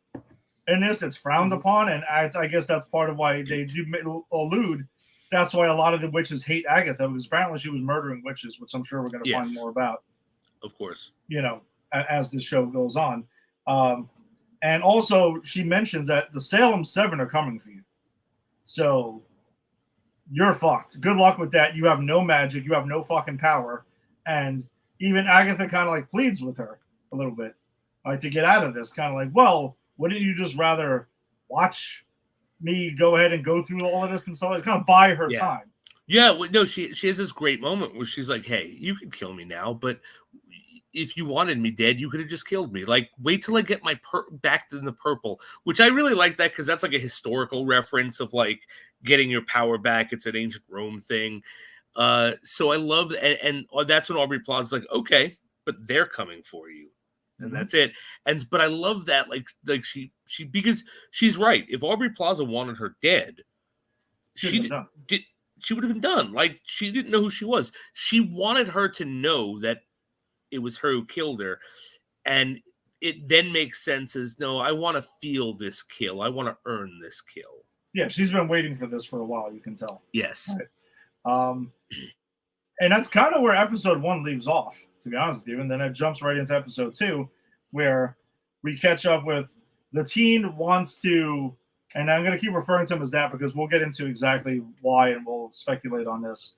in this. It's frowned upon. And I guess that's part of why they do allude. That's why a lot of the witches hate Agatha, because apparently she was murdering witches, which I'm sure we're going to find more about. Of course. As the show goes on. And also she mentions that the Salem 7 are coming for you. So you're fucked. Good luck with that. You have no magic. You have no fucking power. And even Agatha kind of like pleads with her a little bit, like, to get out of this. Kind of like, well, wouldn't you just rather watch me go ahead and go through all of this and stuff? Like, kind of buy her time. Yeah, well, no, she has this great moment where she's like, "Hey, you can kill me now, but if you wanted me dead, you could have just killed me. Like, wait till I get my back in the purple," which I really like that, because that's like a historical reference of like getting your power back. It's an ancient Rome thing. So I love, and that's when Aubrey Plaza's like, okay, but they're coming for you. And that's it. But I love that, like she because she's right. If Aubrey Plaza wanted her dead, she been done. Like, she didn't know who she was. She wanted her to know that it was her who killed her. And it then makes sense as, no, I want to feel this kill. I want to earn this kill. Yeah, she's been waiting for this for a while, you can tell. Yes. Right. And that's kind of where episode 1 leaves off, to be honest with you. And then it jumps right into episode 2, where we catch up with the teen wants to, and I'm going to keep referring to him as that because we'll get into exactly why and we'll speculate on this.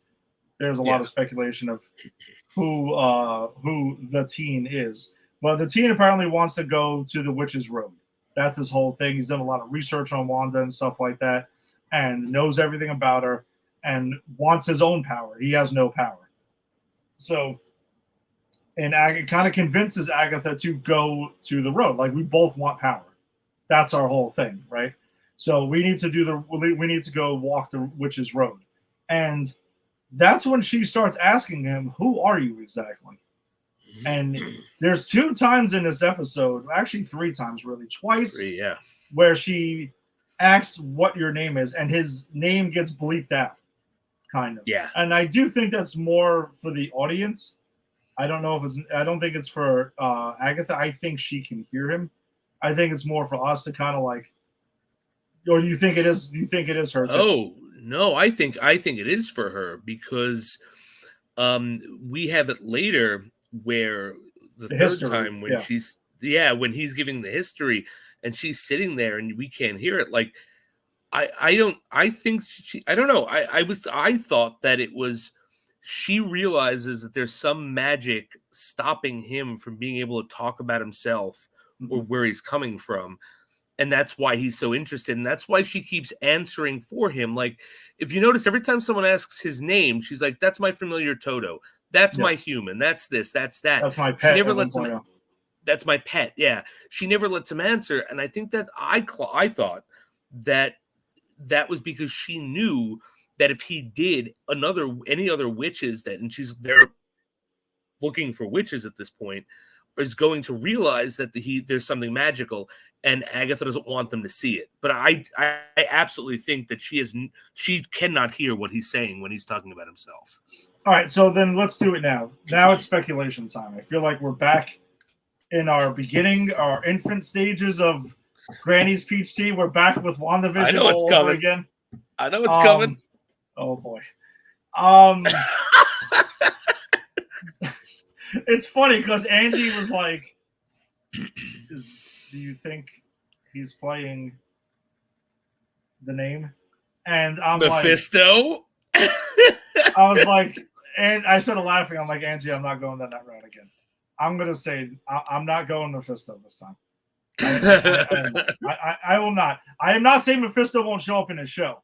There's a lot of speculation of who the teen is. But the teen apparently wants to go to the Witch's Road. That's his whole thing. He's done a lot of research on Wanda and stuff like that and knows everything about her and wants his own power. He has no power. So, and it kind of convinces Agatha to go to the road. Like, we both want power. That's our whole thing, right? So we need to go walk the Witch's Road. And that's when she starts asking him, who are you exactly? And there's 2 times in this episode, actually 3 times really, twice, where she asks what your name is, and his name gets bleeped out, kind of. Yeah. And I do think that's more for the audience. I don't think it's for Agatha. I think she can hear him. I think it's more for us to kind of like, or do you think it is? Do you think it is her? Oh no, I think it is for her because we have it later where the third history, time when when he's giving the history and she's sitting there and we can't hear it. Like I don't know. I thought that it was she realizes that there's some magic stopping him from being able to talk about himself or where he's coming from. And that's why he's so interested. And that's why she keeps answering for him. Like, if you notice, every time someone asks his name, she's like, that's my familiar Toto. That's my human. That's this. That's that. That's my pet. She never lets him. That's my pet. Yeah. She never lets him answer. And I think that I thought that was because she knew that if he did any other witches and they're looking for witches at this point, is going to realize that there's something magical, and Agatha doesn't want them to see it. But I absolutely think that she cannot hear what he's saying when he's talking about himself. All right, so then let's do it now. Now it's speculation time. I feel like we're back in our infant stages of Granny's Peach Tea. We're back with WandaVision. I know it's all coming over again. I know it's coming. Oh boy. It's funny because Angie was like, do you think he's playing the name? And I'm Mephisto? Like, I was like, and I started laughing. I'm like, Angie, I'm not going down that route again. I'm going to say, I'm not going Mephisto this time. I will not. I am not saying Mephisto won't show up in his show.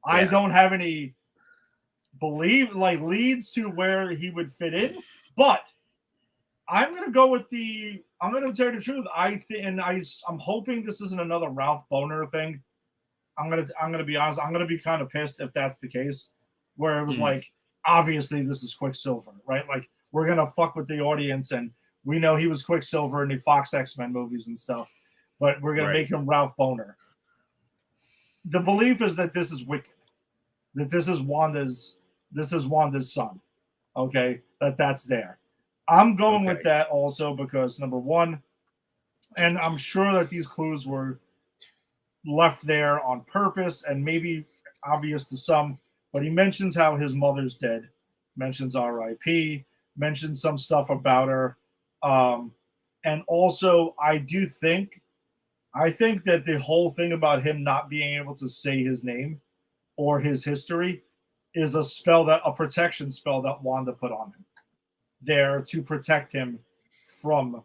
I don't have any leads to where he would fit in. But I'm going to go with I'm going to tell you the truth. I'm hoping this isn't another Ralph Boner thing. I'm going to be honest. I'm going to be kind of pissed if that's the case, where it was like, obviously this is Quicksilver, right? Like, we're going to fuck with the audience, and we know he was Quicksilver in the Fox X-Men movies and stuff, but we're going to make him Ralph Boner. The belief is that this is Wicked, that this is Wanda's son. Okay, that's there. I'm going with that also because, number one, and I'm sure that these clues were left there on purpose and maybe obvious to some, but he mentions how his mother's dead, mentions R.I.P., mentions some stuff about her. And also, I think that the whole thing about him not being able to say his name or his history is a protection spell that Wanda put on him there to protect him from,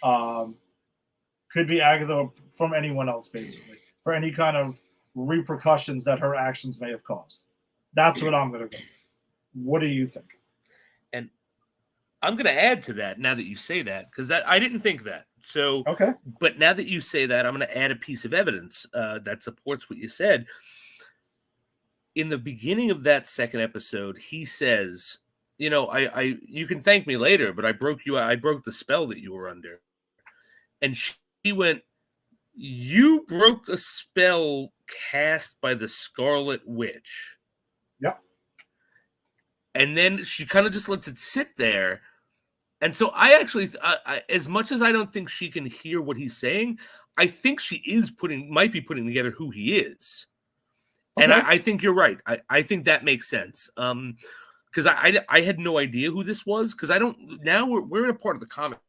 could be Agatha, from anyone else, basically, for any kind of repercussions that her actions may have caused. That's what I'm going to go with. What do you think? And I'm going to add to that now that you say that, because I didn't think that. So, okay. But now that you say that, I'm going to add a piece of evidence that supports what you said. In the beginning of that second episode, he says, you know, you can thank me later, but I broke the spell that you were under. And she went, you broke a spell cast by the Scarlet Witch. Yep. And then she kind of just lets it sit there. And so I actually, as much as I don't think she can hear what he's saying, I think she might be putting together who he is. Okay. And I think you're right. I think that makes sense. Because I had no idea who this was, because we're in a part of the comics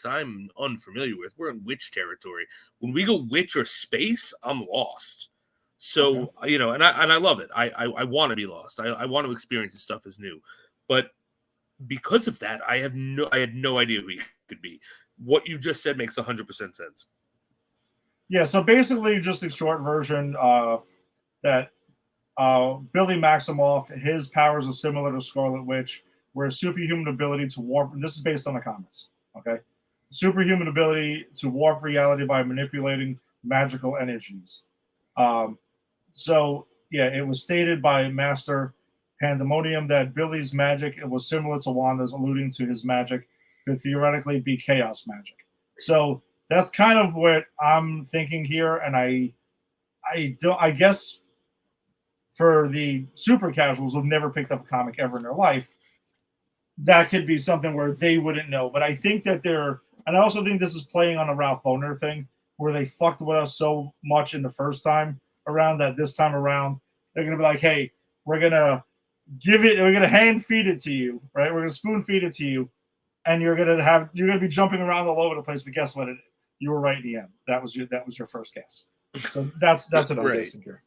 I'm unfamiliar with. We're in witch territory. When we go witch or space, I'm lost. So and I love it. I want to be lost. I want to experience this stuff as new. But because of that, I had no idea who he could be. What you just said makes 100% sense. Yeah, so basically, just a short version, that Billy Maximoff, his powers are similar to Scarlet Witch, where superhuman ability to warp. This is based on the comics. Okay, superhuman ability to warp reality by manipulating magical energies. So yeah, it was stated by Master Pandemonium that Billy's magic, it was similar to Wanda's, alluding to his magic could theoretically be chaos magic. So that's kind of what I'm thinking here, and I guess for the super casuals who've never picked up a comic ever in their life, that could be something where they wouldn't know. But I think that and I also think this is playing on a Ralph Boner thing, where they fucked with us so much in the first time around that this time around they're gonna be like, hey, we're gonna hand feed it to you, right? We're gonna spoon feed it to you, and you're gonna be jumping around all over the place. But guess what? You were right in the end. That was your first guess. So that's what I'm guessing here.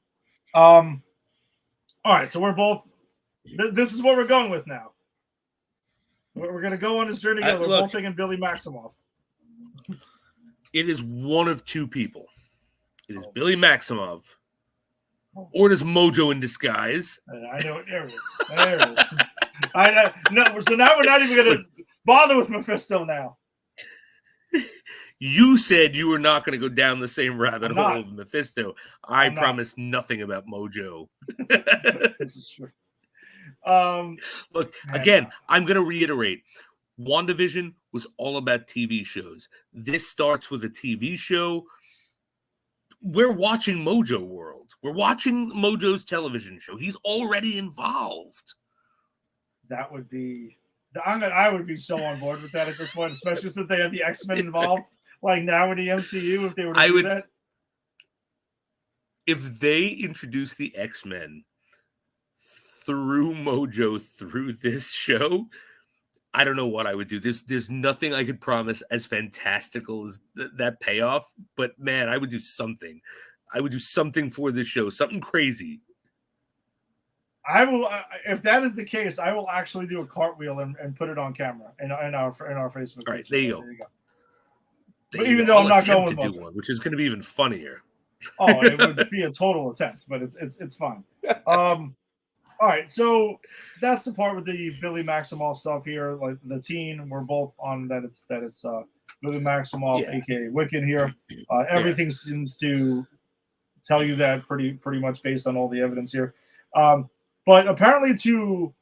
All right, so we're both. This is what we're going with now. We're gonna go on this journey together. We're both thinking Billy Maximoff. It is one of two people. It is Billy Maximoff, or it is Mojo in disguise. I know it. There it is. There it is. No, so now we're not even gonna bother with Mephisto now. You said you were not going to go down the same rabbit hole of Mephisto. I promise nothing about Mojo. This is true. Look, again, I'm going to reiterate. WandaVision was all about TV shows. This starts with a TV show. We're watching Mojo World. We're watching Mojo's television show. He's already involved. That would be... I would be so on board with that at this point, especially since they have the X-Men involved. Like now in the MCU, if they were to do that. If they introduce the X-Men through Mojo through this show, I don't know what I would do. There's nothing I could promise as fantastical as that payoff. But man, I would do something. I would do something for this show, something crazy. I will, if that is the case, I will actually do a cartwheel and put it on camera in our Facebook. All right, there you go. But even though I'm not going with to do one, which is going to be even funnier. Oh, it would be a total attempt, but it's fun. All right, so that's the part with the Billy Maximoff stuff here. Like the teen, we're both on that. It's Billy Maximoff, aka Wiccan here. Everything seems to tell you that pretty much based on all the evidence here. But apparently, to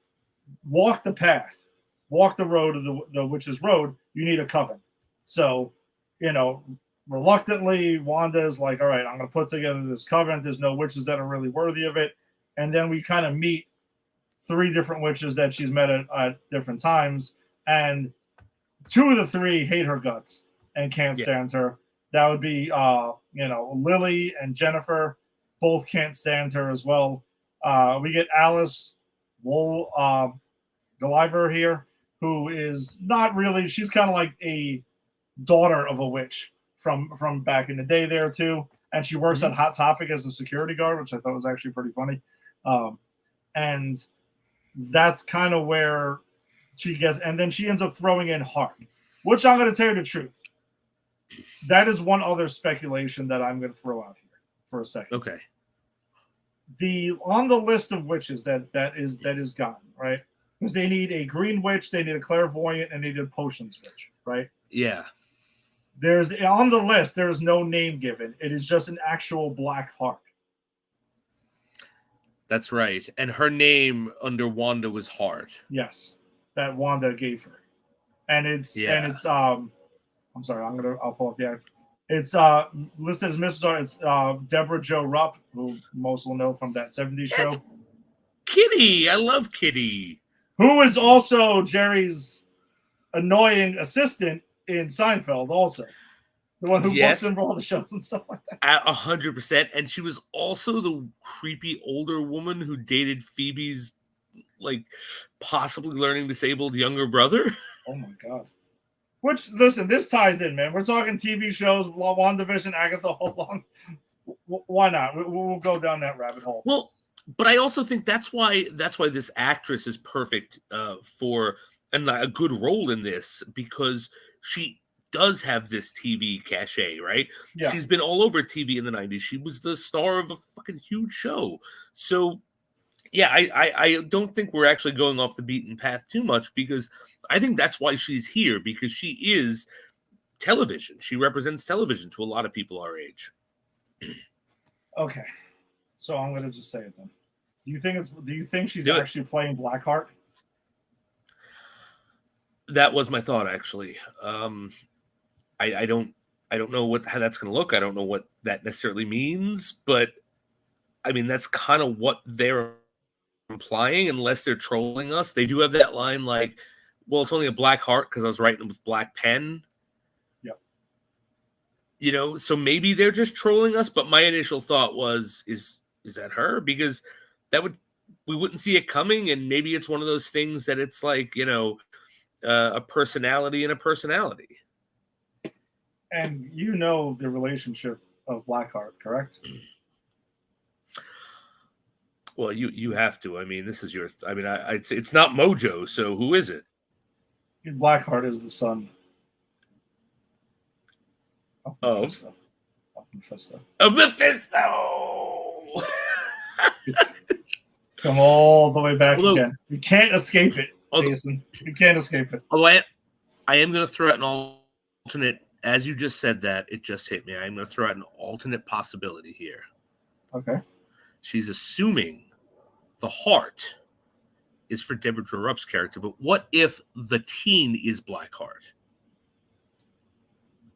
walk the path, walk the road of the witch's road, you need a coven. So, reluctantly, Wanda is like, all right, I'm going to put together this coven. There's no witches that are really worthy of it. And then we kind of meet 3 different witches that she's met at different times. And 2 of the 3 hate her guts and can't stand her. That would be, Lily and Jennifer. Both can't stand her as well. We get Alice Goliver here, who is not really, she's kind of like a daughter of a witch from back in the day there too. And she works at Hot Topic as a security guard, which I thought was actually pretty funny. And that's kind of where she gets, and then she ends up throwing in Hart, which I'm going to tell you the truth. That is one other speculation that I'm going to throw out here for a second. Okay. On the list of witches that is gone, right? Because they need a green witch, they need a clairvoyant, and they need a potions witch, right? Yeah. There's on the list, there is no name given. It is just an actual black heart. That's right. And her name under Wanda was Hart. Yes. That Wanda gave her. And it's I'm sorry, I'll pull up the act. It's listed as Mrs. Hart. It's Deborah Jo Rupp, who most will know from that 70s show. Kitty. I love Kitty. Who is also Jerry's annoying assistant in Seinfeld, also. The one who books him for all the shows and stuff like that. 100%. And she was also the creepy older woman who dated Phoebe's, like, possibly learning disabled younger brother. Oh, my God. Which, listen, this ties in, man. We're talking TV shows, WandaVision, Agatha, hold on. Why not? We'll go down that rabbit hole. Well, but I also think that's why this actress is perfect for a good role in this, because she does have this TV cachet, right? Yeah. She's been all over TV in the 90s. She was the star of a fucking huge show. So, yeah, I don't think we're actually going off the beaten path too much, because I think that's why she's here, because she is television. She represents television to a lot of people our age. Okay. So I'm going to just say it then. Do you think she's actually playing Blackheart? That was my thought, actually. I don't know how that's going to look. I don't know what that necessarily means, but I mean, that's kind of what they're implying, unless they're trolling us. They do have that line like, well, it's only a black heart because I was writing with black pen. Yep. You know, so maybe they're just trolling us, but my initial thought was, is that her? Because we wouldn't see it coming, and maybe it's one of those things that it's like, you know, a personality and a personality. And you know the relationship of Blackheart, correct? Well, you have to. I mean, this is yours. I mean, it's not Mojo, so who is it? Blackheart is the son of Mephisto. Of Mephisto! It's come all the way back again. You can't escape it, Jason. You can't escape it. Although I am going to throw out an alternate, as you just said that, it just hit me. I'm going to throw out an alternate possibility here. Okay. She's assuming the heart is for Deborah Rupp's character, but what if the teen is Blackheart?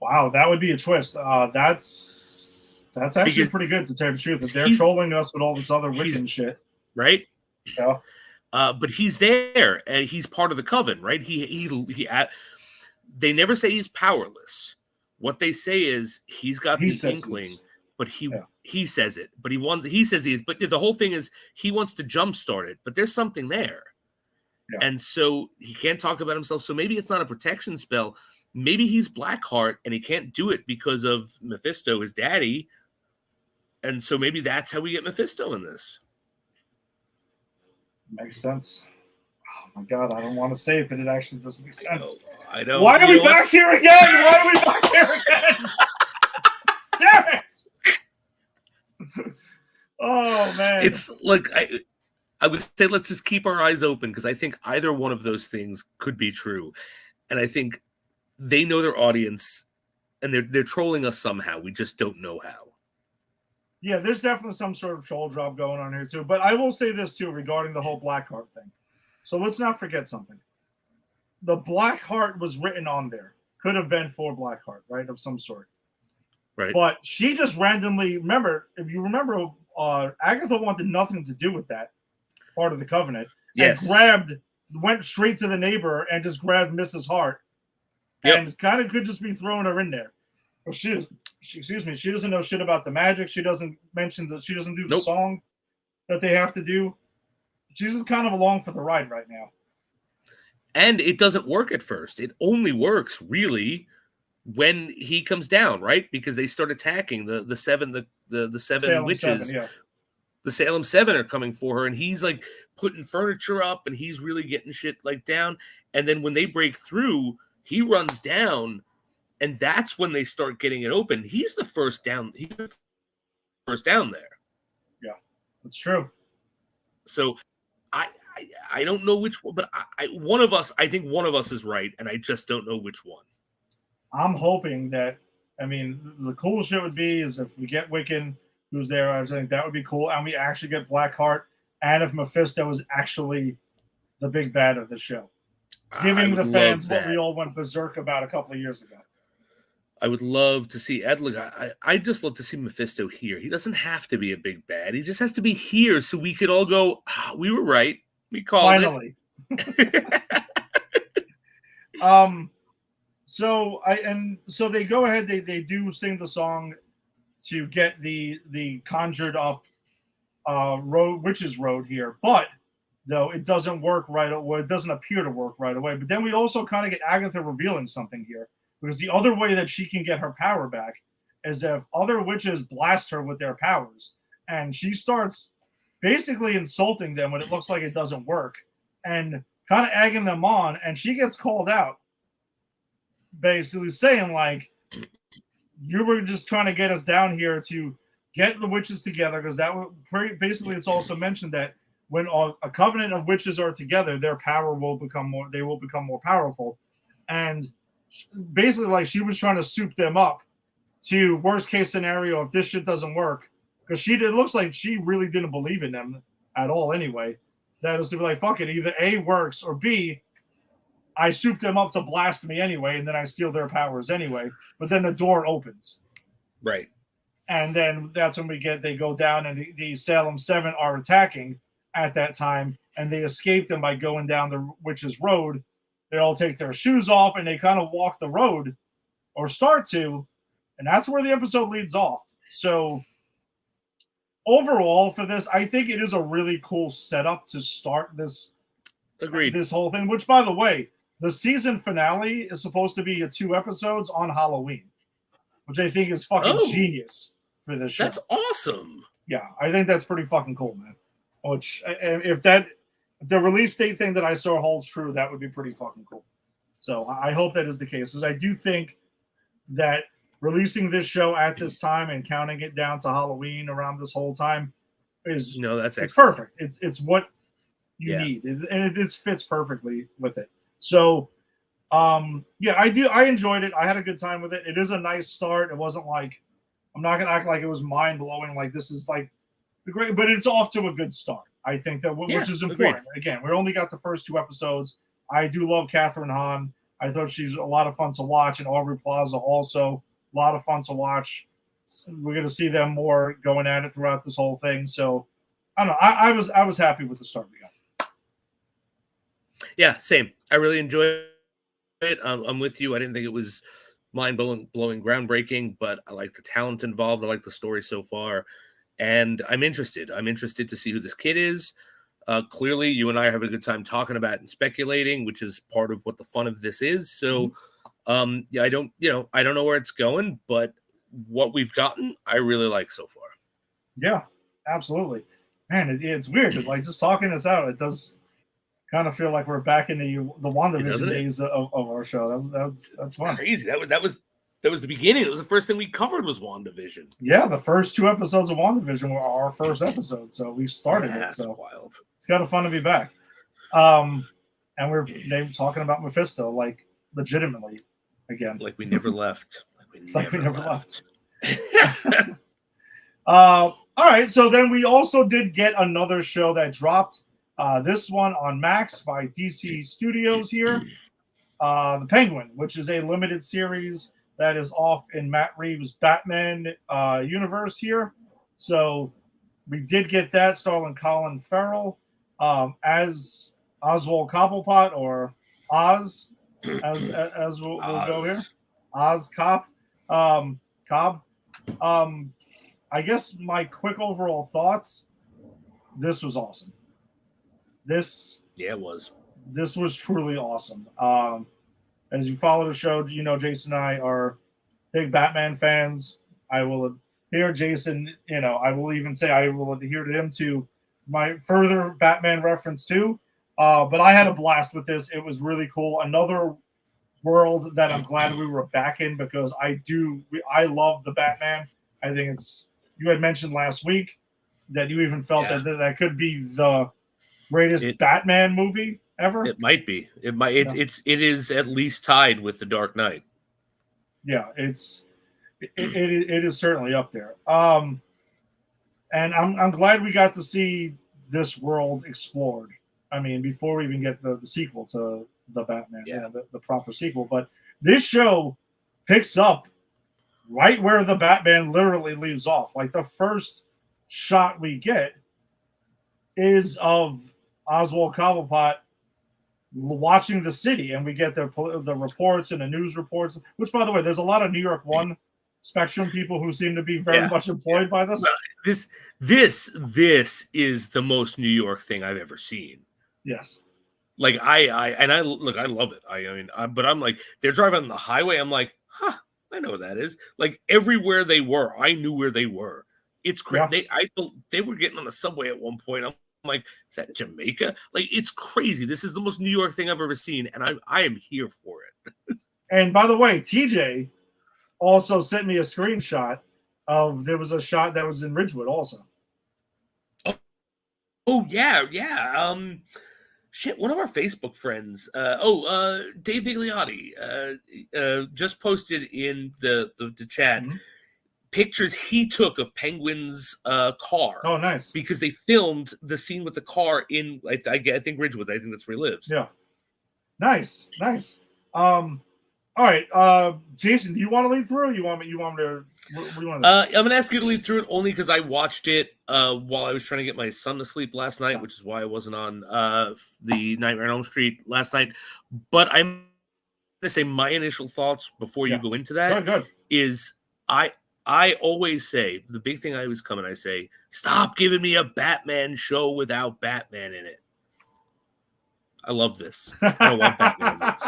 Wow, that would be a twist. That's actually pretty good, to tell you the truth. If they're trolling us with all this other Wiccan shit, right? Yeah. But he's there, and he's part of the coven, right? They never say he's powerless. What they say is he's got the inkling, but he says it. But he says he is. But the whole thing is he wants to jumpstart it. But there's something there, and so he can't talk about himself. So maybe it's not a protection spell. Maybe he's Blackheart, and he can't do it because of Mephisto, his daddy. And so maybe that's how we get Mephisto in this. Makes sense. Oh my God, I don't want to say it, but it actually doesn't make sense. I know. Why are we back here again? Why are we back here again? Damn it! Oh man, it's like I would say let's just keep our eyes open, because I think either one of those things could be true, and I think they know their audience, and they're trolling us somehow. We just don't know how. Yeah, there's definitely some sort of troll job going on here too. But I will say this too regarding the whole Blackheart thing. So let's not forget something. The Blackheart was written on there. Could have been for Blackheart, right? Of some sort. Right. But she just randomly, if you remember, Agatha wanted nothing to do with that part of the covenant. Yes. And went straight to the neighbor and just grabbed Mrs. Hart. Yep. And kind of could just be throwing her in there. Well, she doesn't know shit about the magic. She doesn't mention that she doesn't do the song that they have to do. She's just kind of along for the ride right now. And it doesn't work at first. It only works really when he comes down, right? Because they start attacking the seven Salem witches. 7, yeah. The Salem 7 are coming for her, and he's like putting furniture up, and he's really getting shit like down. And then when they break through, he runs down. And that's when they start getting it open. He's the first down. He's the first down there. Yeah, that's true. So I don't know which one, but one of us, I think one of us is right, and I just don't know which one. I'm hoping that, I mean, the cool shit would be is if we get Wiccan, who's there, I think that would be cool, and we actually get Blackheart, and if Mephisto is actually the big bad of the show. Giving the fans what we all went berserk about a couple of years ago. I would love to see Ed. Look, I just love to see Mephisto here. He doesn't have to be a big bad. He just has to be here so we could all go, we were right. We called Finally. it. So they go ahead, they do sing the song to get the conjured up witch's road here, but though it doesn't work right away, it doesn't appear to work right away. But then we also kind of get Agatha revealing something here, because the other way that she can get her power back is if other witches blast her with their powers, and she starts basically insulting them when it looks like it doesn't work, and kind of egging them on, and she gets called out, basically saying like, you were just trying to get us down here to get the witches together, because that would basically, it's also mentioned that when a covenant of witches are together, their power will become more, they will become more powerful. And basically, like, she was trying to soup them up to worst case scenario if this shit doesn't work, because it looks like she really didn't believe in them at all anyway. That is to be like, fuck it, either A, works, or B, I soup them up to blast me anyway, and then I steal their powers anyway. But then the door opens. Right. And then that's when they go down, and the Salem 7 are attacking at that time, and they escape them by going down the witch's road. They all take their shoes off, and they kind of walk the road, or start to, and that's where the episode leads off. So overall for this, I think it is a really cool setup to start this. Agreed. This whole thing, which, by the way, the season finale is supposed to be 2 episodes on Halloween, which I think is fucking genius for this show. That's awesome. Yeah, I think that's pretty fucking cool, man. Which, if the release date thing that I saw holds true, that would be pretty fucking cool. So I hope that is the case, because I do think that releasing this show at this time and counting it down to Halloween around this whole time is it's perfect. It's what you need, and it fits perfectly with it. So, I enjoyed it. I had a good time with it. It is a nice start. It wasn't like, I'm not gonna act like it was mind blowing. Like this is like the great, but it's off to a good start. I think that which is important. Agreed. Again, we only got the first 2 episodes. I do love Catherine Hahn. I thought she's a lot of fun to watch, and Aubrey Plaza also a lot of fun to watch. We're gonna see them more going at it throughout this whole thing. So I don't know. I was happy with the start we got. Yeah, same. I really enjoyed it. I'm with you. I didn't think it was mind-blowing, groundbreaking, but I like the talent involved. I like the story so far, and I'm interested. I'm interested to see who this kid is. Clearly, you and I are having a good time talking about it and speculating, which is part of what the fun of this is. So, I don't know where it's going, but what we've gotten, I really like so far. Yeah, absolutely, man. It's weird. Like, just talking this out, it does kind of feel like we're back in the WandaVision days of our show. That's fun. Crazy. That was the beginning. It was the first thing we covered was WandaVision. Yeah, the first 2 episodes of WandaVision were our first episode, so we started it. So wild. It's kind of fun to be back. And they were talking about Mephisto, like, legitimately again. Like we never left. Like we never left. All right, so then we also did get another show that dropped. This one on Max by DC Studios here. The Penguin, which is a limited series that is off in Matt Reeves' Batman universe here. So we did get that, starring Colin Farrell as Oswald Cobblepot, or Oz, as we'll go here. Oz Cobb. Cobb. I guess my quick overall thoughts, this was awesome. This was truly awesome. As you follow the show, you know Jason and I are big Batman fans. I will adhere Jason, I will even say I will adhere to him to my further Batman reference too. But I had a blast with this. It was really cool. Another world that I'm glad we were back in, because I love the Batman. I think you had mentioned last week that you even felt that could be the greatest Batman movie ever. It might be. It might. It is at least tied with The Dark Knight. Yeah, it is certainly up there. And I'm glad we got to see this world explored. I mean, before we even get the sequel to the Batman, the proper sequel. But this show picks up right where the Batman literally leaves off. Like the first shot we get is of Oswald Cobblepot watching the city, and we get the reports and the news reports. Which, by the way, there's a lot of New York One Spectrum people who seem to be very much employed by this. Well, this is the most New York thing I've ever seen. Yes. Like I love it. But I'm like, they're driving on the highway. I'm like, I know what that is. Like everywhere they were, I knew where they were. It's crazy. Yeah. They were getting on the subway at one point. I'm like, is that Jamaica? Like it's crazy. This is the most New York thing I've ever seen, and I am here for it. And by the way, TJ also sent me a screenshot of there was a shot that was in Ridgewood also. Oh yeah. Shit, one of our Facebook friends, Dave Vigliotti, just posted in the chat pictures he took of Penguin's car. Oh, nice. Because they filmed the scene with the car in, I think Ridgewood. I think that's where he lives. Yeah. Nice. All right, Jason, do you want to lead through? Or you want me to? I'm going to ask you to lead through it only because I watched it while I was trying to get my son to sleep last night, which is why I wasn't on the Nightmare on Elm Street last night. But I'm going to say my initial thoughts before you go into that is I always say, the big thing I always come and I say, stop giving me a Batman show without Batman in it. I love this. I don't want Batman in this.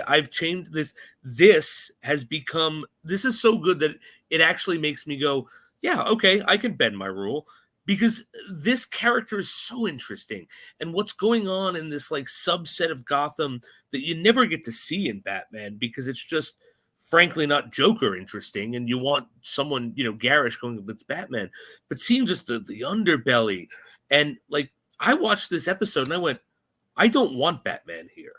I've changed this. This has become, this is so good that it actually makes me go, yeah, okay, I can bend my rule because this character is so interesting. And what's going on in this like subset of Gotham that you never get to see in Batman because it's just frankly not Joker interesting. And you want someone, garish going, it's Batman, but seeing just the underbelly and like, I watched this episode and I went, I don't want Batman here.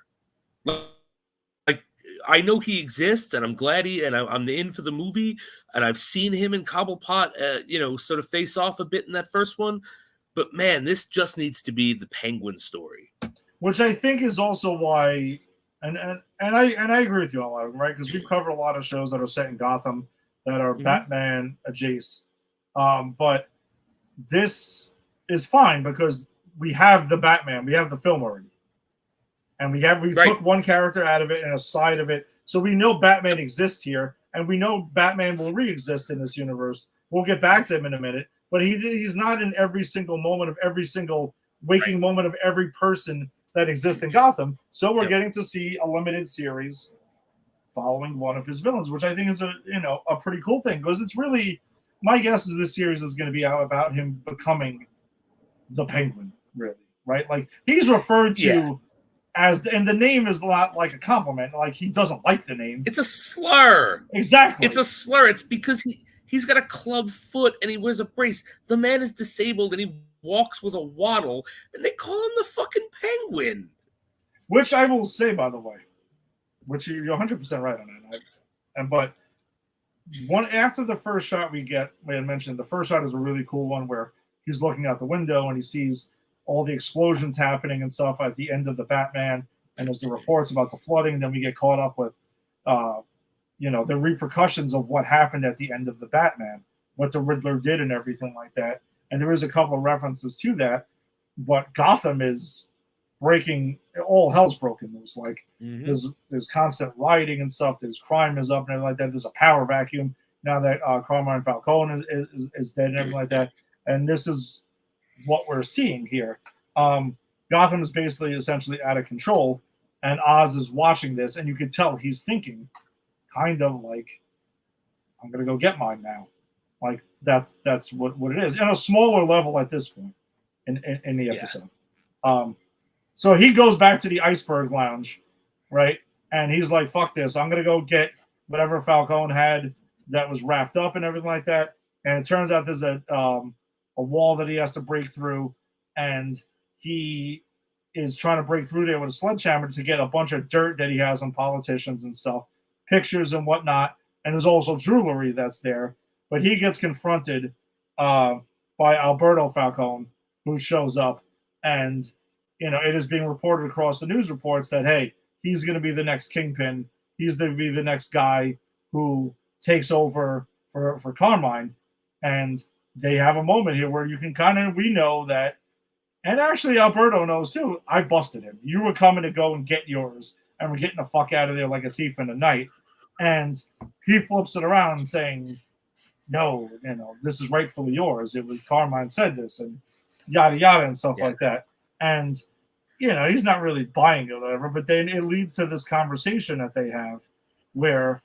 Like I know he exists and I'm glad I'm in for the movie and I've seen him and Cobblepot, sort of face off a bit in that first one. But man, this just needs to be the Penguin story. Which I think is also why, and I agree with you on a lot of them, right? Because we've covered a lot of shows that are set in Gotham that are Batman adjacent. But this is fine because we have the Batman, we have the film already. And we took one character out of it and a side of it. So we know Batman exists here, and we know Batman will re-exist in this universe. We'll get back to him in a minute. But he's not in every single moment of every single waking moment of every person that exists in Gotham. So we're getting to see a limited series following one of his villains, which I think is a pretty cool thing. Because it's really, my guess is this series is going to be about him becoming the Penguin. Really, right? Like he's referred to as, and the name is not like a compliment. Like he doesn't like the name. It's a slur. Exactly. It's a slur. It's because he's got a club foot and he wears a brace. The man is disabled and he walks with a waddle, and they call him the fucking Penguin. Which I will say, by the way, which you're 100% right on that. But after the first shot we had mentioned, the first shot is a really cool one where he's looking out the window and he sees all the explosions happening and stuff at the end of the Batman, and there's the reports about the flooding. Then we get caught up with, the repercussions of what happened at the end of the Batman, what the Riddler did and everything like that. And there is a couple of references to that, but Gotham is breaking, all hell's broken loose. Like there's constant rioting and stuff. There's crime is up and everything like that. There's a power vacuum now that Carmine Falcone is dead and everything like that. And this is what we're seeing here. Gotham is basically essentially out of control, and Oz is watching this, and you could tell he's thinking kind of like, I'm gonna go get mine now. Like that's what it is. In a smaller level at this point in the episode. So he goes back to the Iceberg Lounge, right? And he's like, fuck this. I'm gonna go get whatever Falcone had that was wrapped up and everything like that. And it turns out there's a wall that he has to break through, and he is trying to break through there with a sledgehammer to get a bunch of dirt that he has on politicians and stuff, pictures and whatnot, and there's also jewelry that's there. But he gets confronted by Alberto Falcone, who shows up, and it is being reported across the news reports that, hey, he's going to be the next kingpin. He's going to be the next guy who takes over for Carmine, and they have a moment here where you can we know that, and actually Alberto knows too. I busted him. You were coming to go and get yours, and we're getting the fuck out of there like a thief in the night. And he flips it around and saying, "No, this is rightfully yours. It was Carmine said this, and yada yada and stuff like that." And he's not really buying it or whatever. But then it leads to this conversation that they have, where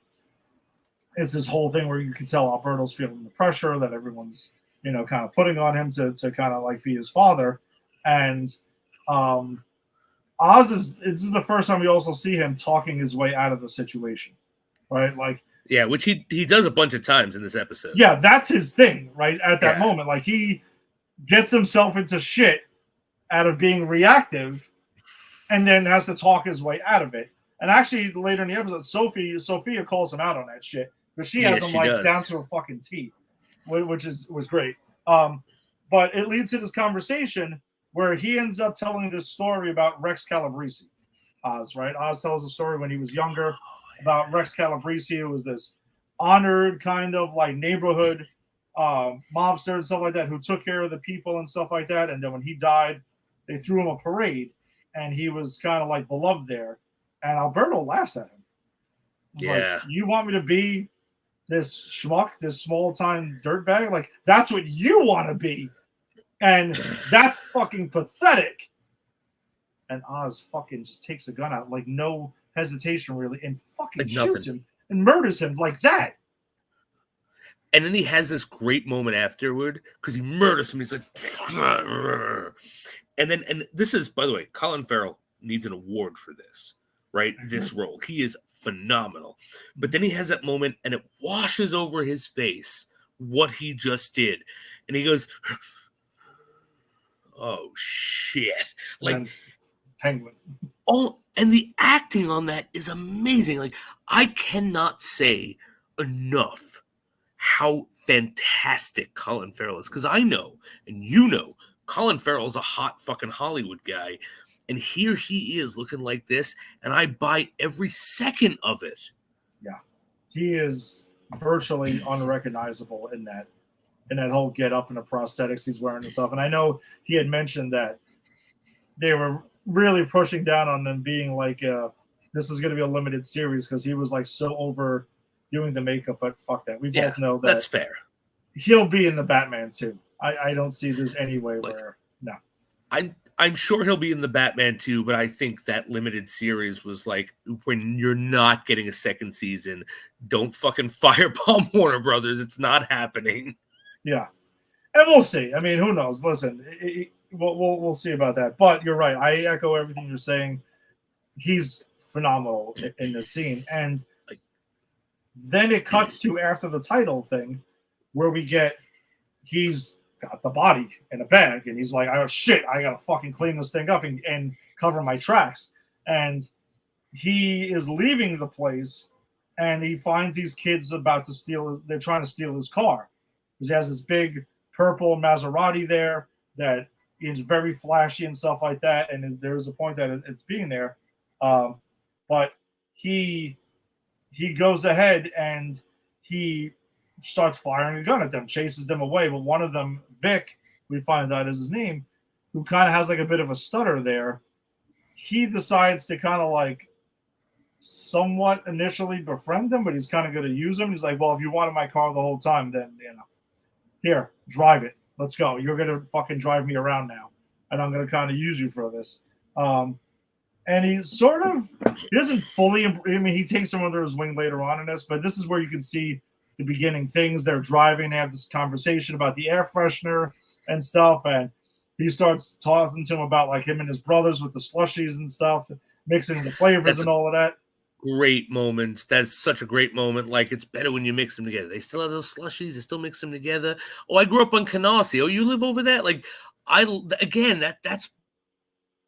it's this whole thing where you can tell Alberto's feeling the pressure that everyone's kind of putting on him to kind of like be his father. And Oz this is the first time we also see him talking his way out of the situation, right? Like, yeah, which he does a bunch of times in this episode. Yeah, that's his thing, right? At that moment, like he gets himself into shit out of being reactive, and then has to talk his way out of it. And actually, later in the episode, Sophia calls him out on that shit, but she has him down to her fucking teeth, which was great. But it leads to this conversation where he ends up telling this story about Rex Calabrese. Oz, right? Oz tells a story when he was younger about Rex Calabrese, who was this honored kind of like neighborhood mobster and stuff like that, who took care of the people and stuff like that. And then when he died, they threw him a parade, and he was kind of like beloved there. And Alberto laughs at him. Yeah. Like, you want me to be this schmuck, this small-time dirtbag? Like, that's what you want to be. And that's fucking pathetic. And Oz fucking just takes the gun out, like no hesitation really, and fucking shoots him and murders him like that. And then he has this great moment afterward because he murders him. He's like, and this is, by the way, Colin Farrell needs an award for this, right? This role. He is phenomenal. But then he has that moment and it washes over his face what he just did. And he goes, oh shit. Like Penguin. Oh, and the acting on that is amazing. Like, I cannot say enough how fantastic Colin Farrell is. Because I know, and Colin Farrell's a hot fucking Hollywood guy. And here he is looking like this, and I buy every second of it. Yeah. He is virtually unrecognizable in that whole get up and the prosthetics he's wearing and stuff. And I know he had mentioned that they were really pushing down on them being like, this is going to be a limited series because he was like so over doing the makeup, but fuck that. We both know that that's fair. He'll be in the Batman too. I don't see there's any way where no. I'm sure he'll be in the Batman too, but I think that limited series was like, when you're not getting a second season, don't fucking firebomb Warner Brothers. It's not happening. Yeah, and we'll see. I mean, who knows? Listen, we'll see about that. But you're right. I echo everything you're saying. He's phenomenal in the scene, and then it cuts to after the title thing, where we get he's got the body in a bag, and he's like, "Oh shit, I gotta fucking clean this thing up and cover my tracks." And he is leaving the place, and he finds these kids about to steal. They're trying to steal his car because he has this big purple Maserati there that is very flashy and stuff like that. And there's a point that it's being there, but he goes ahead and he starts firing a gun at them, chases them away. But one of them, Vic, we find out is his name, who kind of has like a bit of a stutter there. He decides to kind of like somewhat initially befriend them, but he's kind of going to use them. He's like, well, if you wanted my car the whole time, then, here, drive it. Let's go. You're going to fucking drive me around now. And I'm going to kind of use you for this. And he doesn't fully, he takes them under his wing later on in this, but this is where you can see the beginning things. They're driving, they have this conversation about the air freshener and stuff, and he starts talking to him about like him and his brothers with the slushies and stuff, mixing the flavors and all of that. Great moment. That's such a great moment. Like, it's better when you mix them together. They still have those slushies. They still mix them together. Oh, I grew up on Canarsie. Oh, you live over there? Like,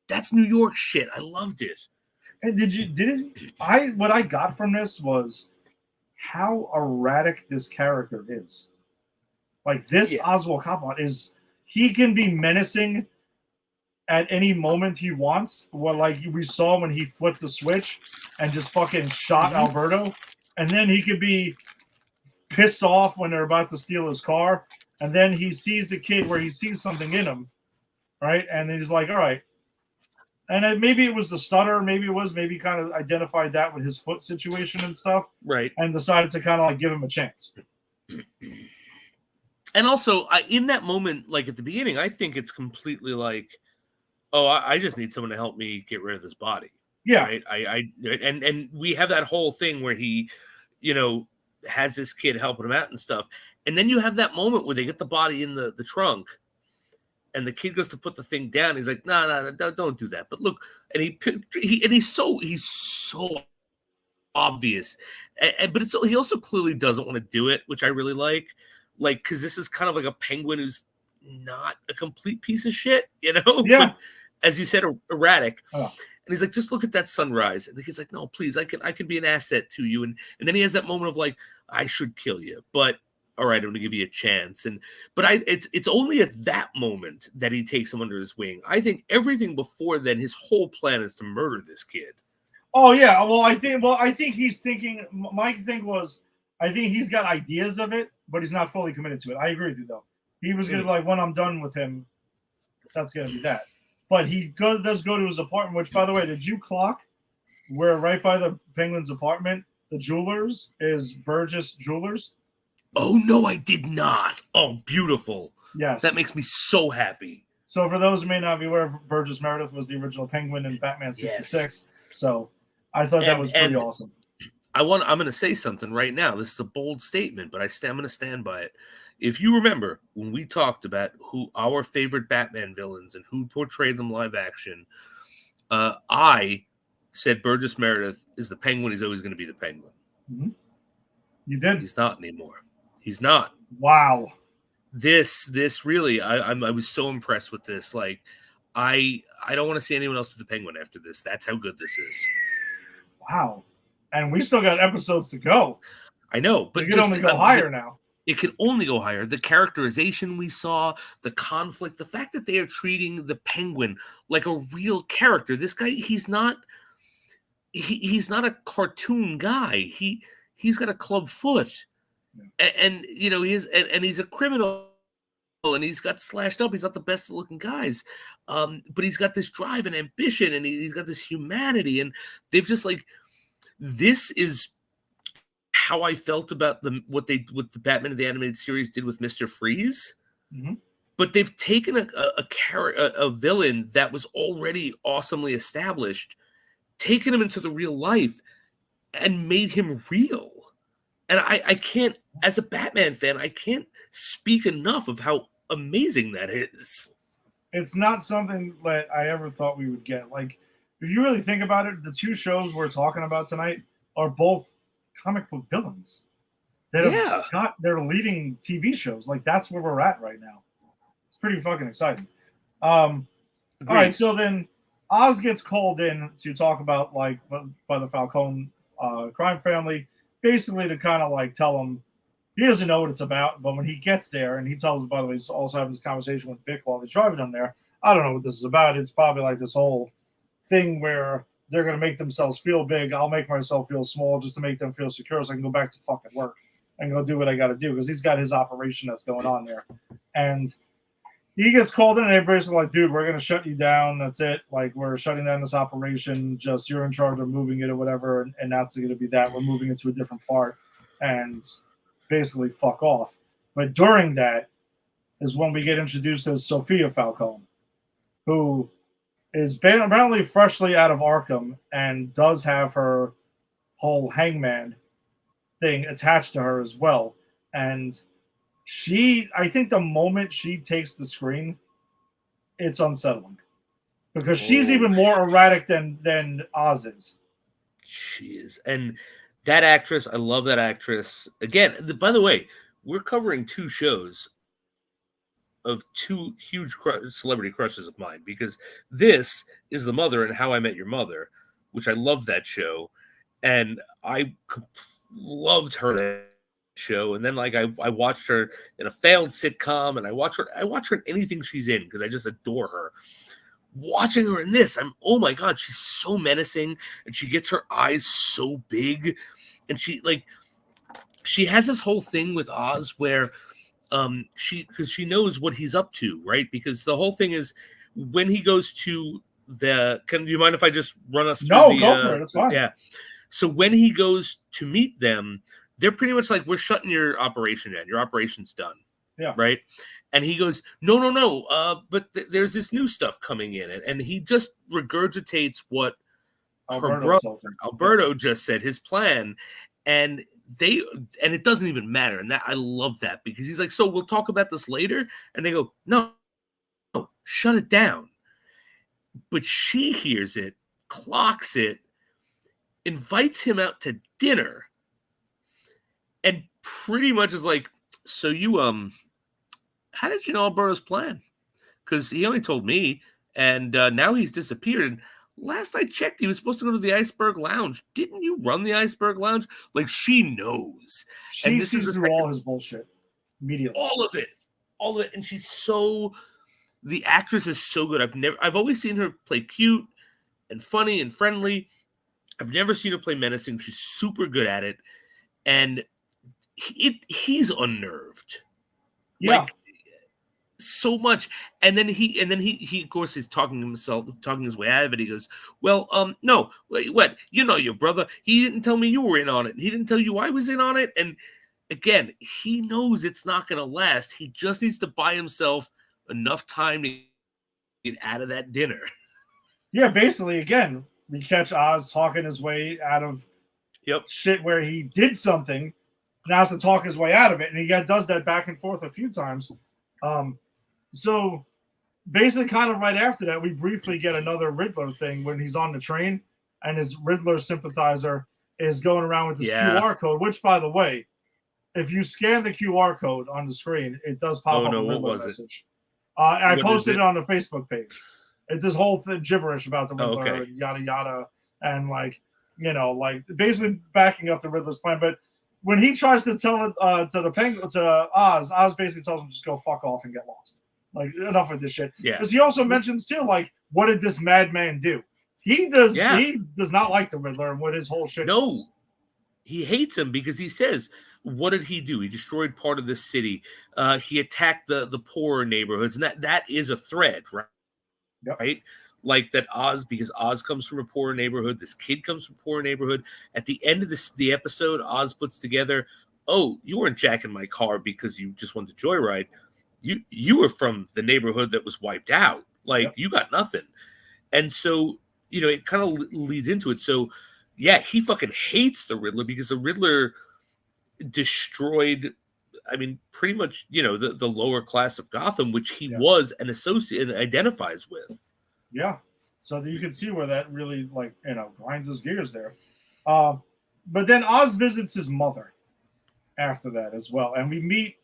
that's New York shit. I loved it. And what I got from this was how erratic this character is. Like, this Oswald Cobblepot he can be menacing at any moment he wants. Well, like we saw when he flipped the switch and just fucking shot Alberto. and then he could be pissed off when they're about to steal his car, and then he sees the kid where he sees something in him, right? And then he's like, all right. And maybe it was the stutter, maybe he kind of identified that with his foot situation and stuff, right? And decided to kind of like give him a chance. And also, in that moment, like at the beginning, I think it's completely like, oh, I just need someone to help me get rid of this body. Yeah. Right? And we have that whole thing where he, has this kid helping him out and stuff. And then you have that moment where they get the body in the trunk, and the kid goes to put the thing down. He's like, no, don't do that. But look, and he's so obvious. But he also clearly doesn't want to do it, which I really like. Like, because this is kind of like a penguin who's not a complete piece of shit, Yeah. But, as you said, erratic. Oh. And he's like, just look at that sunrise. And the kid's like, no, please, I can be an asset to you. And then he has that moment of like, I should kill you, but all right, I'm gonna give you a chance. But it's only at that moment that he takes him under his wing. I think everything before then, his whole plan is to murder this kid. Oh yeah. Well, I think he's thinking. My thing was, I think he's got ideas of it, but he's not fully committed to it. I agree with you though. He was gonna be like, when I'm done with him, that's gonna be that. But he does go to his apartment, which, by the way, did you clock where right by the penguin's apartment, the jewelers is Burgess Jewelers? Oh, no, I did not. Oh, beautiful. Yes. That makes me so happy. So for those who may not be aware, Burgess Meredith was the original penguin in Batman 66. Yes. So I thought that was pretty awesome. I'm going to say something right now. This is a bold statement, but I'm going to stand by it. If you remember when we talked about who our favorite Batman villains and who portrayed them live action, I said Burgess Meredith is the Penguin. He's always going to be the Penguin. Mm-hmm. You did. He's not anymore. He's not. Wow. This really, I was so impressed with this. Like, I don't want to see anyone else with the Penguin after this. That's how good this is. Wow. And we still got episodes to go. I know, but you can only go higher now. It can only go higher. The characterization we saw, the conflict, the fact that they are treating the Penguin like a real character. This guy, he's not a cartoon guy. He's got a club foot, and he's a criminal, and he's got slashed up. He's not the best looking guys, but he's got this drive and ambition, and he's got this humanity, and they've just like, this is how I felt about what the Batman of the Animated Series did with Mr. Freeze. Mm-hmm. But they've taken a villain that was already awesomely established, taken him into the real life, and made him real. And I can't, as a Batman fan, I can't speak enough of how amazing that is. It's not something that I ever thought we would get. Like, if you really think about it, the two shows we're talking about tonight are both comic book villains that have got their leading TV shows. Like, that's where we're at right now. It's pretty fucking exciting. All right, so then Oz gets called in to talk about, like, by the Falcone crime family, basically to kind of like tell him he doesn't know what it's about. But when he gets there, and he tells him, by the way, he's also having this conversation with Vic while he's driving him there. I don't know what this is about. It's probably like this whole thing where they're going to make themselves feel big. I'll make myself feel small just to make them feel secure so I can go back to fucking work and go do what I got to do, because he's got his operation that's going on there. And he gets called in, and everybody's like, dude, we're going to shut you down. That's it. Like, we're shutting down this operation. Just you're in charge of moving it or whatever, and that's going to be that. We're moving it to a different part and basically fuck off. But during that is when we get introduced as Sophia Falcone, who is apparently freshly out of Arkham and does have her whole hangman thing attached to her as well. And I think the moment she takes the screen, it's unsettling. Because she's even more erratic than Oz is. She is. And that actress, I love that actress. Again, by the way, we're covering two shows of two huge celebrity crushes of mine, because this is The Mother and How I Met Your Mother, which I love that show. And I loved her show. And then like I watched her in a failed sitcom, and I watch her in anything she's in because I just adore her. Watching her in this, oh my God, she's so menacing, and she gets her eyes so big, and she has this whole thing with Oz where because she knows what he's up to, right? Because the whole thing is when he goes to do you mind if I just run us through No, go for it. It's fine. Yeah. So when he goes to meet them, they're pretty much like, we're shutting your operation down. Your operation's done. Yeah. Right. And he goes, no. But there's this new stuff coming in. And he just regurgitates what her brother, Alberto, just said, his plan. And it doesn't even matter. And that I love that because he's like, so we'll talk about this later. And they go, no, shut it down. But she hears it, clocks it, invites him out to dinner, and pretty much is like, so you how did you know Alberto's plan? Because he only told me, and now he's disappeared. And last I checked, he was supposed to go to the Iceberg Lounge. Didn't you run the Iceberg Lounge? Like, she knows. She and this sees is through all his bullshit immediately. All of it. And she's so, the actress is so good. I've always seen her play cute and funny and friendly. I've never seen her play menacing. She's super good at it. And he's unnerved. Yeah. Like, so much. And then he of course is talking his way out of it. He goes, well, no, wait, what? You know your brother. He didn't tell me you were in on it. He didn't tell you I was in on it. And again, he knows it's not going to last. He just needs to buy himself enough time to get out of that dinner. Yeah, basically, again, we catch Oz talking his way out of shit where he did something. Now has to talk his way out of it, and he does that back and forth a few times. So basically, kind of right after that, we briefly get another Riddler thing when he's on the train, and his Riddler sympathizer is going around with this QR code, which, by the way, if you scan the QR code on the screen, it does pop up a Riddler message. I posted it on the Facebook page. It's this whole gibberish about the Riddler and yada yada, and basically backing up the Riddler's plan. But when he tries to tell it to Oz basically tells him just go fuck off and get lost. Like, enough of this shit. Yeah. Because he also mentions too, like, what did this madman do? He does not like the Riddler and what his whole shit is. He hates him because he says, what did he do? He destroyed part of the city. He attacked the poorer neighborhoods, and that is a threat, right? Yep. Right? Like that because Oz comes from a poorer neighborhood. This kid comes from a poorer neighborhood. At the end of the episode, Oz puts together, oh, you weren't jacking my car because you just wanted to joyride. You were from the neighborhood that was wiped out. Like, you got nothing. And so, it kind of leads into it. So, yeah, he fucking hates the Riddler because the Riddler destroyed, pretty much, the lower class of Gotham, which he was an associate and identifies with. Yeah. So you can see where that really, grinds his gears there. But then Oz visits his mother after that as well. And we meet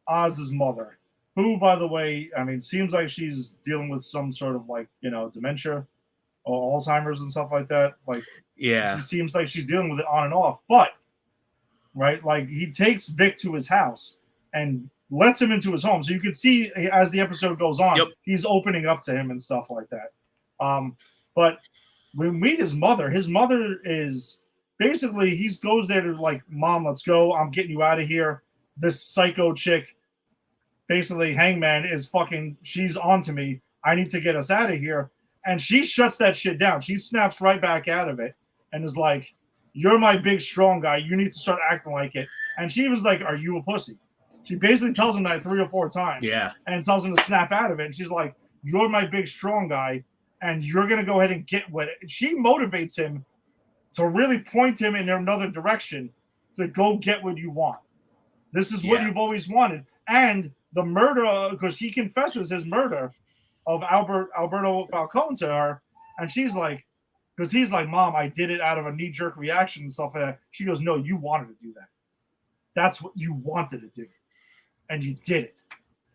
Oz's mother, who, by the way, seems like she's dealing with some sort of, dementia or Alzheimer's and stuff like that. She seems like she's dealing with it on and off. But, right, he takes Vic to his house and lets him into his home. So you can see as the episode goes on, he's opening up to him and stuff like that. But when we meet his mother is basically, he goes there to Mom, let's go. I'm getting you out of here. This psycho chick, basically Hangman, she's onto me. I need to get us out of here. And she shuts that shit down. She snaps right back out of it and is like, you're my big, strong guy. You need to start acting like it. And she was like, are you a pussy? She basically tells him that 3 or 4 times. Yeah. And tells him to snap out of it. And she's like, you're my big, strong guy, and you're going to go ahead and get with it. She motivates him to really point him in another direction to go get what you want. This is what you've always wanted. And the murder, because he confesses his murder of Alberto Falcone to her, and she's like, because he's like, Mom, I did it out of a knee-jerk reaction and stuff like that. She goes, no, you wanted to do that. That's what you wanted to do. And you did it.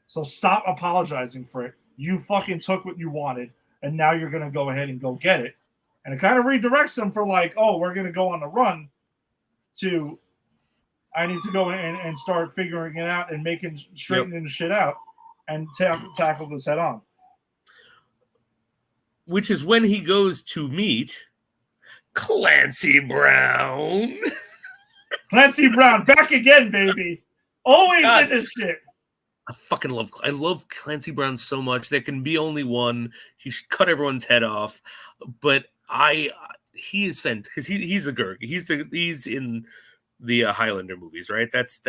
So stop apologizing for it. You fucking took what you wanted, and now you're going to go ahead and go get it. And it kind of redirects them for we're going to go on the run to, I need to go in and start figuring it out and straightening the shit out and tackle this head on. Which is when he goes to meet Clancy Brown. Clancy Brown back again, baby. Always God. in this shit. I love Clancy Brown so much. There can be only one. He should cut everyone's head off. But he is fantastic because he's the Gurg. He's in the Highlander movies, right? That's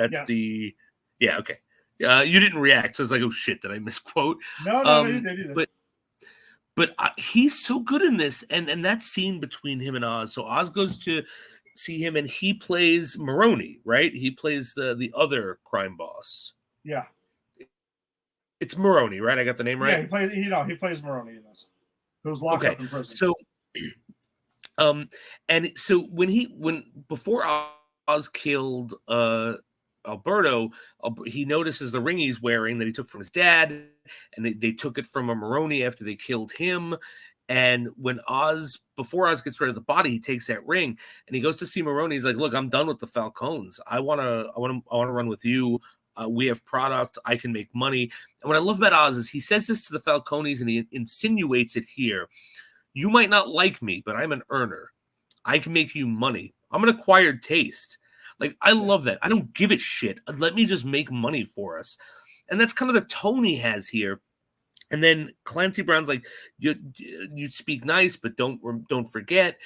Yes. okay. You didn't react, so I was like, oh shit, did I misquote? No, you did either. But he's so good in this, and that scene between him and Oz. So Oz goes to see him, and he plays Maroney, right? He plays the other crime boss. Yeah. It's Maroney, right? I got the name right. Yeah, he plays Maroney in this. Who's locked up in prison. So, and so when before Oz killed Alberto, he notices the ring he's wearing that he took from his dad, and they took it from a Maroney after they killed him. And before Oz gets rid of the body, he takes that ring and he goes to see Maroney. He's like, "Look, I'm done with the Falcones. I want to run with you. We have product. I can make money." And what I love about Oz is he says this to the Falcones and he insinuates it here. You might not like me, but I'm an earner. I can make you money. I'm an acquired taste. Like, I love that. I don't give a shit. Let me just make money for us. And that's kind of the tone he has here. And then Clancy Brown's like, you speak nice, but don't forget,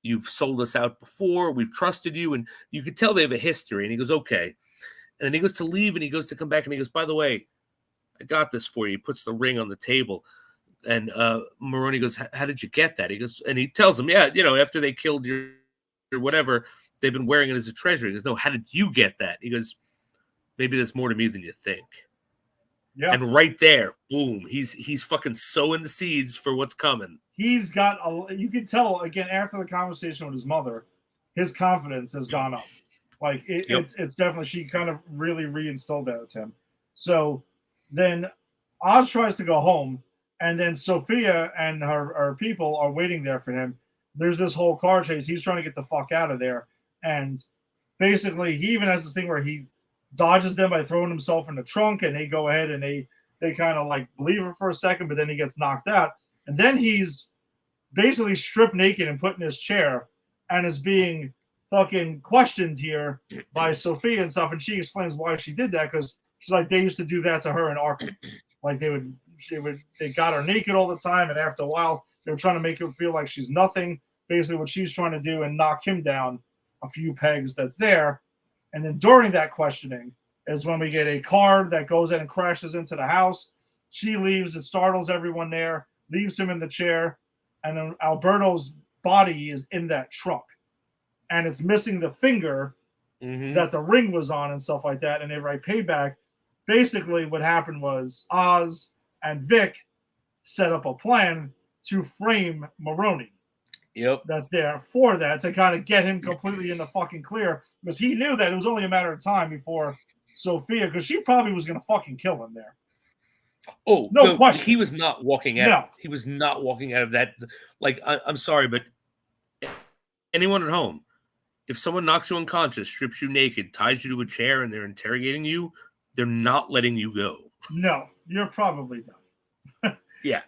you've sold us out before. We've trusted you. And you could tell they have a history. And he goes, okay. And then he goes to leave and he goes to come back and he goes, by the way, I got this for you. He puts the ring on the table. And Maroney goes, how did you get that? He goes, and he tells him, yeah, after they killed your whatever, they've been wearing it as a treasure. He goes, no, how did you get that? He goes, maybe there's more to me than you think. Yeah. And right there, boom, he's fucking sowing the seeds for what's coming. He's got you can tell again after the conversation with his mother, his confidence has gone up. Like it's definitely, she kind of really reinstilled that with him. So then Oz tries to go home, and then Sophia and her people are waiting there for him. There's this whole car chase. He's trying to get the fuck out of there. And basically, he even has this thing where he dodges them by throwing himself in the trunk, and they go ahead and they kind of like believe it for a second, but then he gets knocked out. And then he's basically stripped naked and put in his chair and is being fucking questioned here by Sophia and stuff. And she explains why she did that, because she's like, they used to do that to her in Arkham. Like they got her naked all the time, and after a while, they were trying to make her feel like she's nothing. Basically, what she's trying to do and knock him down a few pegs that's there. And then during that questioning is when we get a car that goes in and crashes into the house. She leaves. It startles everyone there, leaves him in the chair. And then Alberto's body is in that trunk. And it's missing the finger that the ring was on and stuff like that. And they write payback. Basically, what happened was Oz and Vic set up a plan to frame Maroney. Yep. That's there for that, to kind of get him completely in the fucking clear, because he knew that it was only a matter of time before Sophia, because she probably was going to fucking kill him there. Oh, no question. He was not walking out. No. He was not walking out of that. Like, I'm sorry, but anyone at home, if someone knocks you unconscious, strips you naked, ties you to a chair, and they're interrogating you, they're not letting you go. No, you're probably done. Yeah.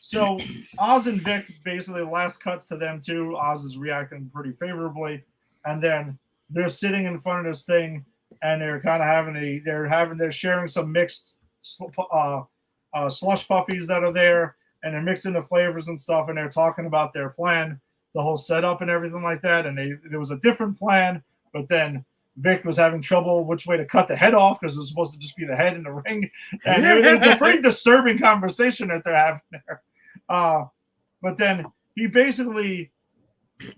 So Oz and Vic, basically the last cuts to them too. Oz is reacting pretty favorably, and then they're sitting in front of this thing, and they're kind of they're sharing some mixed slush puppies that are there, and they're mixing the flavors and stuff, and they're talking about their plan, the whole setup and everything like that. And there was a different plan, but then Vic was having trouble which way to cut the head off, because it was supposed to just be the head in the ring. And it's a pretty disturbing conversation that they're having there. But then he basically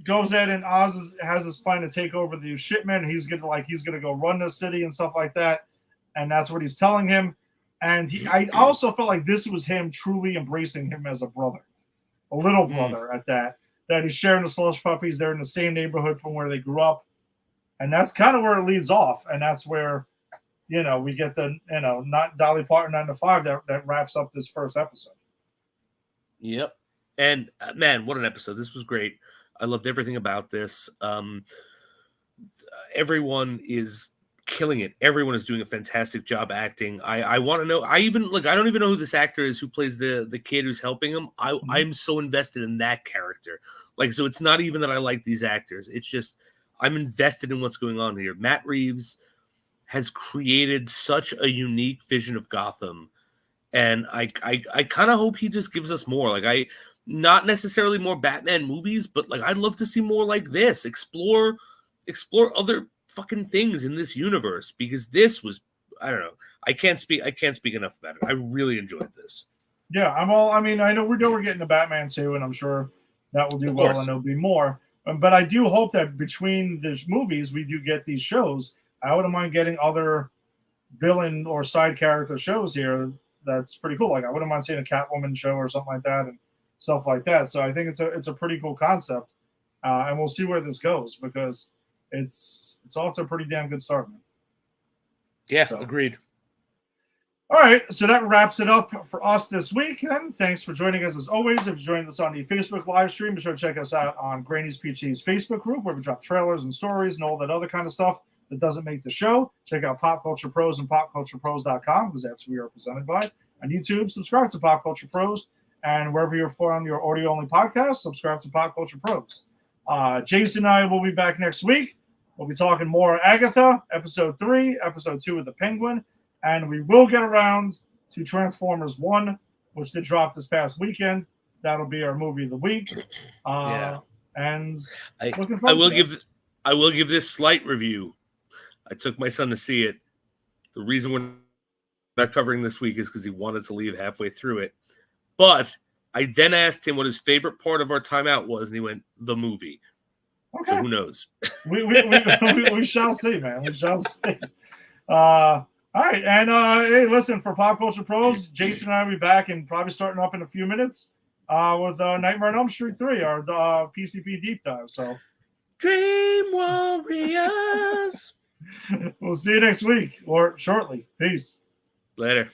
goes in, and Oz has this plan to take over the shipment. He's gonna go run the city and stuff like that, and that's what he's telling him. And I also felt like this was him truly embracing him as a brother, a little brother at that. That he's sharing the slush puppies. They're in the same neighborhood from where they grew up, and that's kind of where it leads off. And that's where, we get the not Dolly Parton 9 to 5 that wraps up this first episode. Yep. And man, what an episode. This was great. I loved everything about this. Everyone is killing it. Everyone is doing a fantastic job acting. I want to know. I don't even know who this actor is who plays the kid who's helping him. I'm so invested in that character. Like, so it's not even that I like these actors. It's just I'm invested in what's going on here. Matt Reeves has created such a unique vision of Gotham, and I kind of hope he just gives us more. Like, not necessarily more Batman movies, but like I'd love to see more like this. Explore other fucking things in this universe, because this was, I don't know. I can't speak enough about it. I really enjoyed this. Yeah, I mean, I know we're getting the Batman too, and I'm sure that will do Of well, course. and there'll be more. But I do hope that between these movies, we do get these shows. I wouldn't mind getting other villain or side character shows here. That's pretty cool. Like, I wouldn't mind seeing a Catwoman show or something like that, and stuff like that. So I think it's a pretty cool concept, and we'll see where this goes, because it's off to a pretty damn good start, man. Yeah, So. agreed. All right, so that wraps it up for us this week. And thanks for joining us as always. If you joined us on the Facebook live stream, be sure to check us out on Granny's Peachy's Facebook group, where we drop trailers and stories and all that other kind of stuff that doesn't make the show. Check out Pop Culture Pros and PopCulturePros.com, because that's who we are presented by. On YouTube, subscribe to Pop Culture Pros, and wherever you're on your audio-only podcast, subscribe to Pop Culture Pros. Jason and I will be back next week. We'll be talking more Agatha, Episode 3, Episode 2 of The Penguin. And we will get around to Transformers 1, which did drop this past weekend. That'll be our movie of the week. And looking forward I will give this slight review. I took my son to see it. The reason we're not covering this week is because he wanted to leave halfway through it. But I then asked him what his favorite part of our time out was, and he went, the movie. Okay. So who knows? we shall see, man. We shall see. All right, and hey, listen, for Pop Culture Pros, Jason and I will be back and probably starting up in a few minutes with Nightmare on Elm Street 3, our PCP deep dive. So, Dream Warriors. We'll see you next week or shortly. Peace. Later.